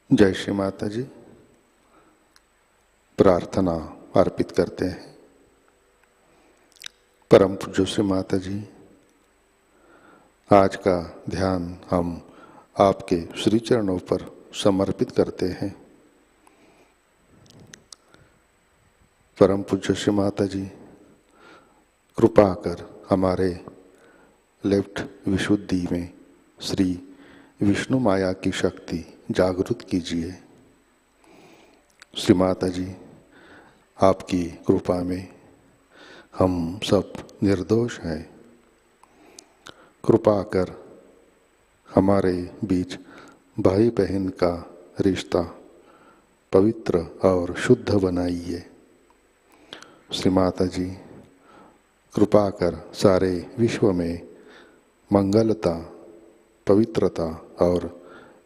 जय श्री माता जी। प्रार्थना अर्पित करते हैं। परम पूज्य श्री माता जी, आज का ध्यान हम आपके श्री चरणों पर समर्पित करते हैं। परम पूज्य श्री माता जी, कृपा कर हमारे लेफ्ट विशुद्धि में श्री विष्णुमाया की शक्ति जागृत कीजिए। श्री माता जी, आपकी कृपा में हम सब निर्दोष हैं। कृपा कर हमारे बीच भाई बहन का रिश्ता पवित्र और शुद्ध बनाइए। श्री माता जी, कृपा कर सारे विश्व में मंगलता, पवित्रता और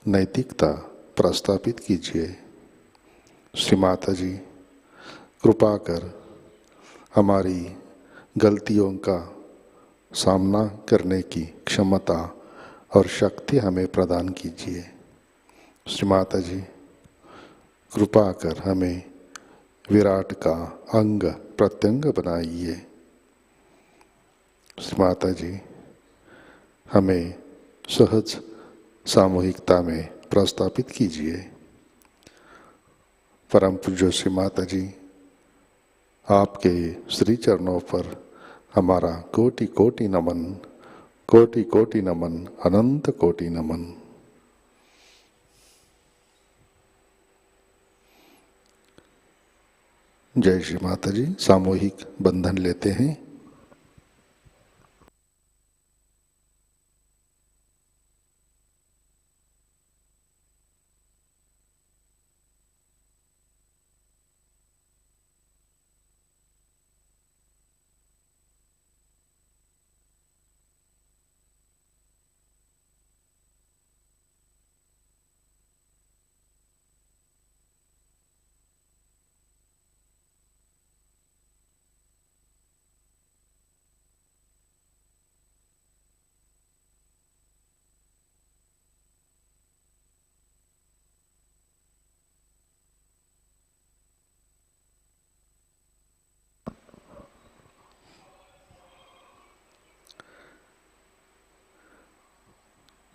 नैतिकता प्रस्थापित कीजिए। श्री माता जी, कृपा कर हमारी गलतियों का सामना करने की क्षमता और शक्ति हमें प्रदान कीजिए। श्री माता जी, कृपा कर हमें विराट का अंग प्रत्यंग बनाइए। श्री माता जी, हमें सहज सामूहिकता में प्रस्थापित कीजिए। परम पूज्य श्री माता जी, आपके श्री चरणों पर हमारा कोटि कोटि नमन, कोटि कोटि नमन, अनंत कोटि नमन। जय श्री माता जी। सामूहिक बंधन लेते हैं।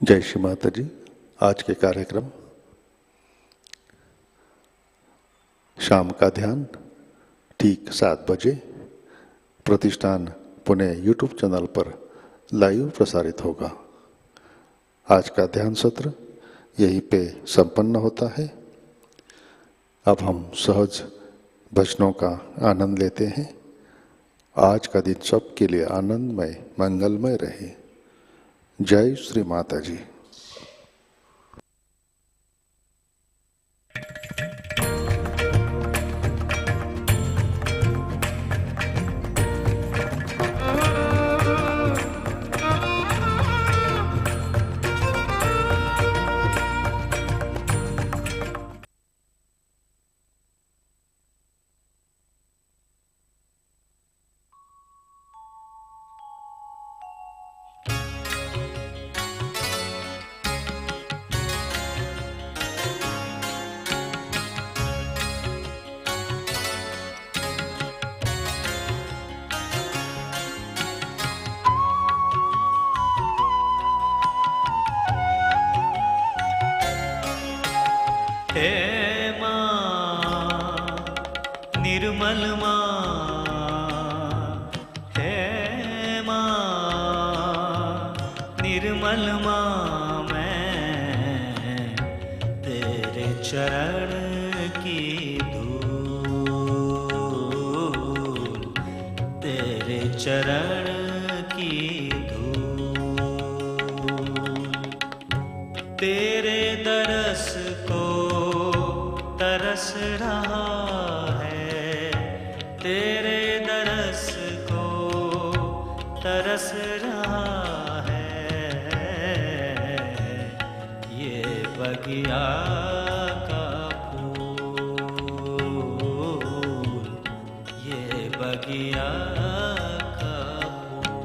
जय श्री माता जी। आज के कार्यक्रम शाम का ध्यान ठीक 7 बजे प्रतिष्ठान पुणे यूट्यूब चैनल पर लाइव प्रसारित होगा। आज का ध्यान सत्र यहीं पे संपन्न होता है। अब हम सहज भजनों का आनंद लेते हैं। आज का दिन सबके लिए आनंदमय, मंगलमय रहे। जय श्री माता जी।
हे माँ निर्मल माँ, हे माँ निर्मल माँ, मैं तेरे चरण की धूल, तेरे चरण की धूल, तेरे दरस को तरस रहा है, तेरे दरस को तरस रहा है। ये बगिया का फूल, ये बगिया का फूल।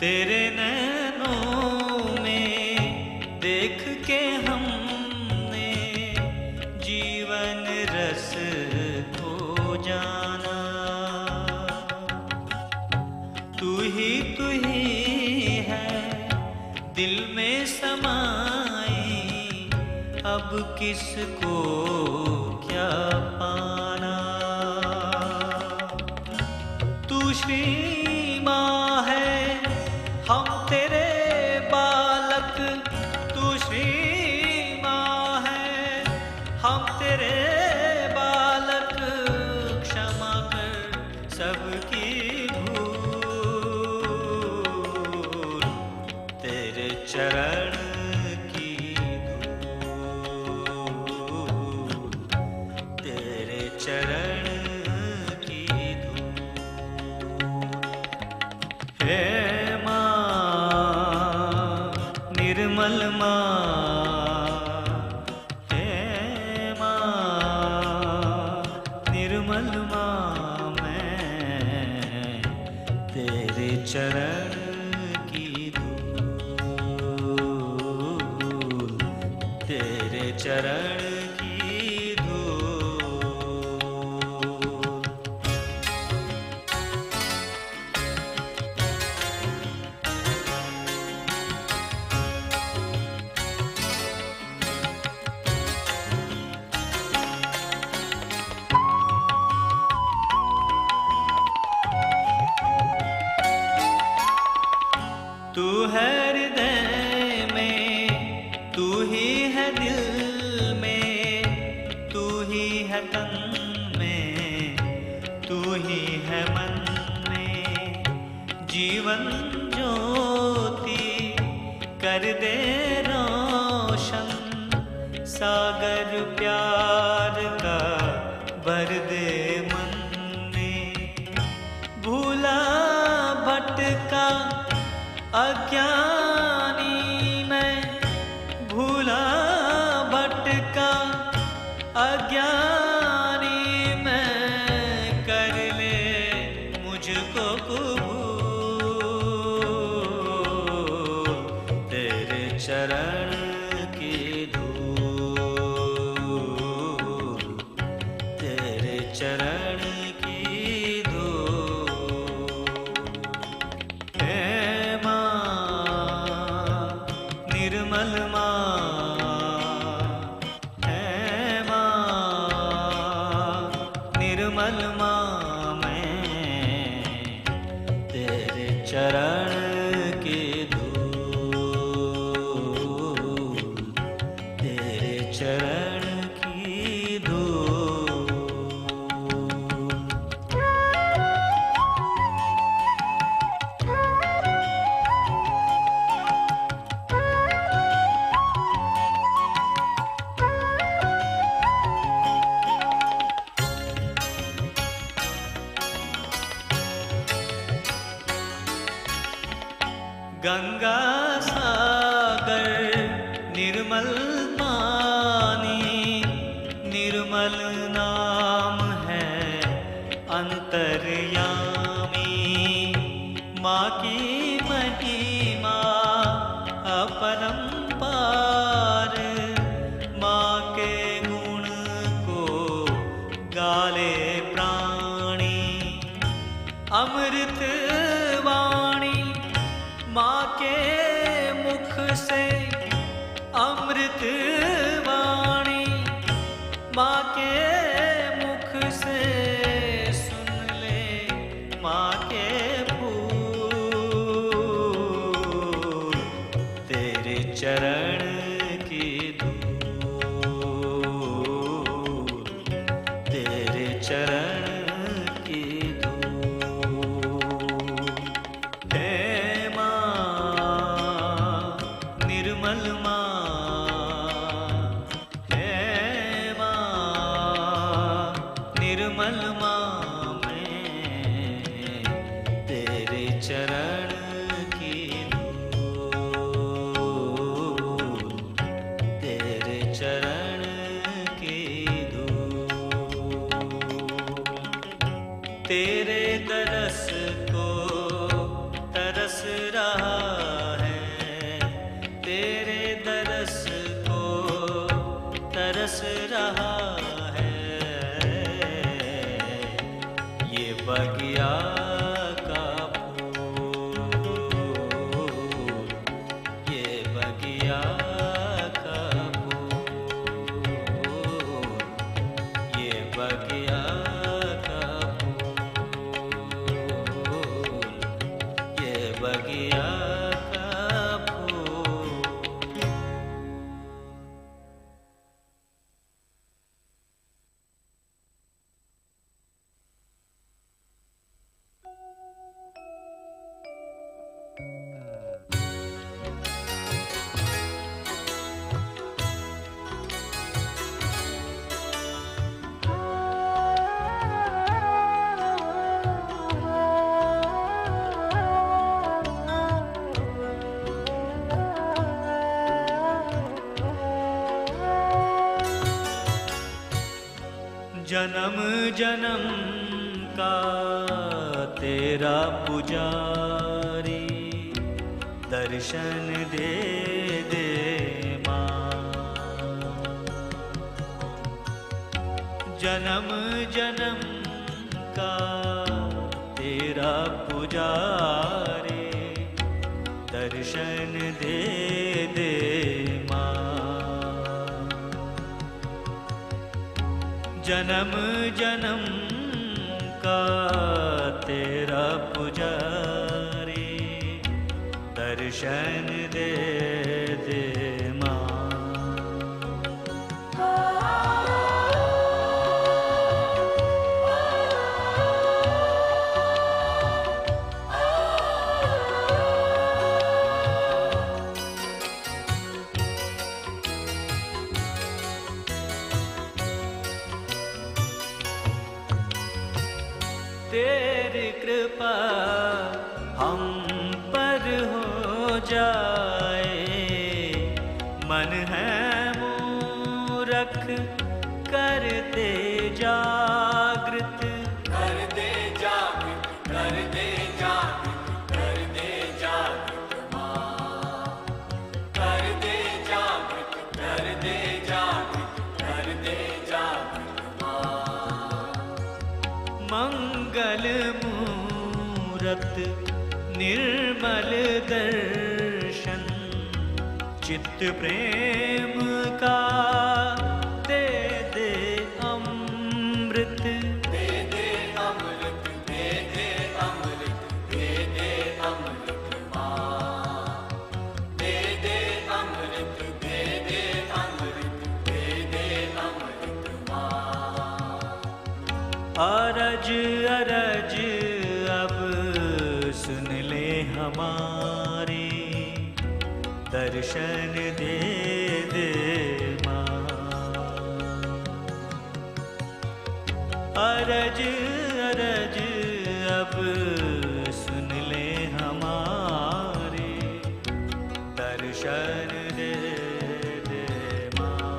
तेरे नैनों में देख के हमने जीवन रस को जाना। तू ही है दिल में समाई, अब किसको क्या पाना। तू श्री माँ है हम तेरे बालक, तू श्री माँ है हम तेरे बालक। क्षमा कर सबकी भूल, तेरे चरण की धूल, तेरे चरण की धूल। हे निर्मल माँ, हे माँ निर्मल माँ, मैं तेरे चरण की धूल, तेरे चरण की धूल। तू है हृदय में, तू ही है दिल में, तू ही है तन में, तू ही है मन में। जीवन ज्योति कर दे रोशन, सागर प्यार का भर दे मन में। भूला भटका अज्ञानी मैं, भूला भटका अज्ञानी मैं। कर ले मुझको कबूल, तेरे चरण की धूल, तेरे चरण की धूल। हे निर्मल माँ, है माँ निर्मल माँ, मैं तेरे चरण की धूल, तेरे चरण की धूल। गंगा सागर निर्मल पानी, निर्मल नाम है अंतर्यामी। माँ की महिमा अपरंपार, माँ के गुण को गाले प्राणी। अमृत वाणी माँ के मुख से, अमृत वाणी माँ के मुख से। सुन ले माँ के फूल, तेरे चरण की धूल, तेरे चरण की धूल। हे निर्मल माँ, हे माँ निर्मल माँ, मैं तेरे चरण की धूल, तेरे चरण की धूल। तेरे तरस को तरस रहा है, तेरे दरस को तरस रहा है। ये बगिया का फूल, ये बगिया का फूल, ये बगिया का फूल, ये बगिया का फूल। जन्म जन्म का तेरा पुजारी, दर्शन दे दे माँ। जन्म जन्म का तेरा पुजारी, दर्शन दे दे माँ। जन्म जन्म का तेरा पुजारी, दर्शन दे दे माँ। तेरी कृपा हम पर हो जाए, मन है मूरख कर दे जागृत, कर दे जागृत, कर दे जागृत, कर दे जागृत माँ। कर दे जागृत, कर दे जागृत, कर दे जागृत माँ। मंगल मूरत निर्मल दर्शन, चित्त प्रेम का दे दे अमृत, दे दे अमृत, दे दे अमृत, दे दे अमृत माँ। दे दे अमृत, दे दे अमृत, दे दे अमृत माँ। अरज अरज अब सुन ले हमारी, दर्शन दे दे माँ। अरज अरज अब सुन ले हमारी, दर्शन दे दे माँ।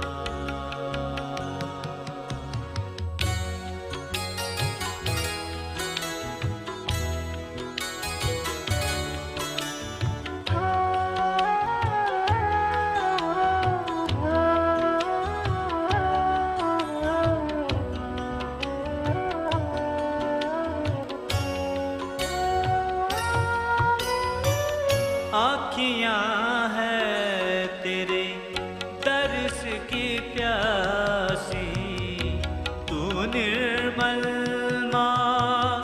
आँखियाँ है तेरे दर्श की प्यासी, तू निर्मल माँ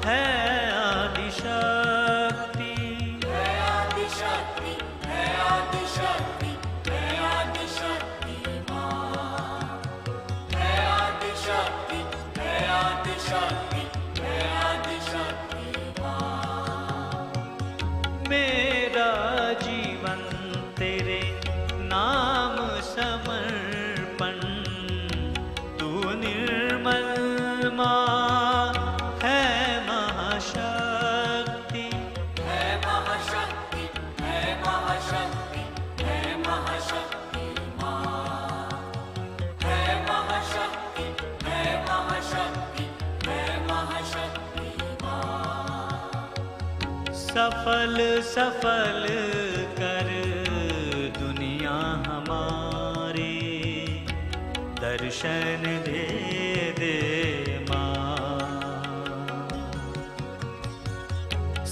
है आदि शक्ति, है आदि शक्ति, है आदि शक्ति, है आदि शक्ति माँ। है आदि शक्ति, है आदि शक्ति, है आदि शक्ति माँ। मेरा जीवन तेरे नाम समर्पण, तू निर्मल माँ है महाशक्ति, है महाशक्ति, है महाशक्ति, है महाशक्ति माँ। है महाशक्ति, है महाशक्ति, है महाशक्ति माँ। सफल सफल कर दुनिया हमारी, दर्शन दे दे माँ।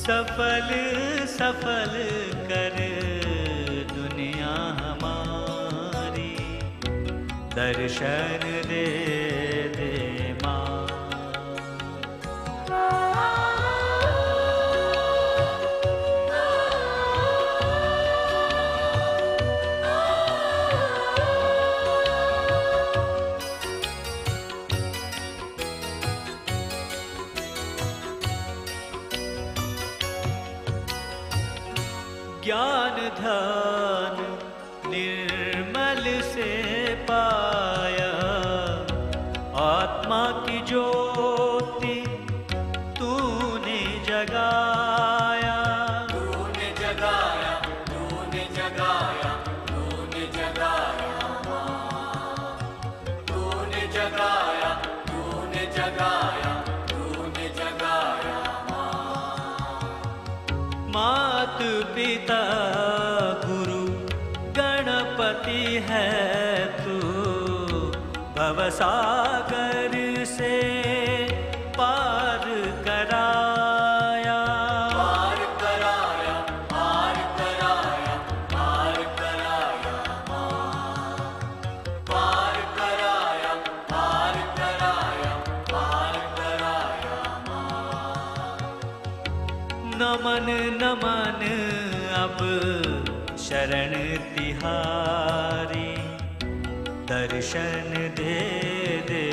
सफल सफल कर दुनिया हमारी, दर्शन दे दे माँ। ज्ञान धन निर्मल से पाया, आत्मा की ज्योति तूने जगाया। तूने जगाया, तूने जगाया, तूने जगाया माँ। तूने जगाया, तूने जगाया, तूने जगाया माँ। मात पिता गुरु गणपति है तू, भवसागर से पार कराया। पार कराया, पार कराया, पार कराया माँ। पार कराया, पार कराया, पार कराया माँ। नमन नमन अब शरण तिहारी, दर्शन दे दे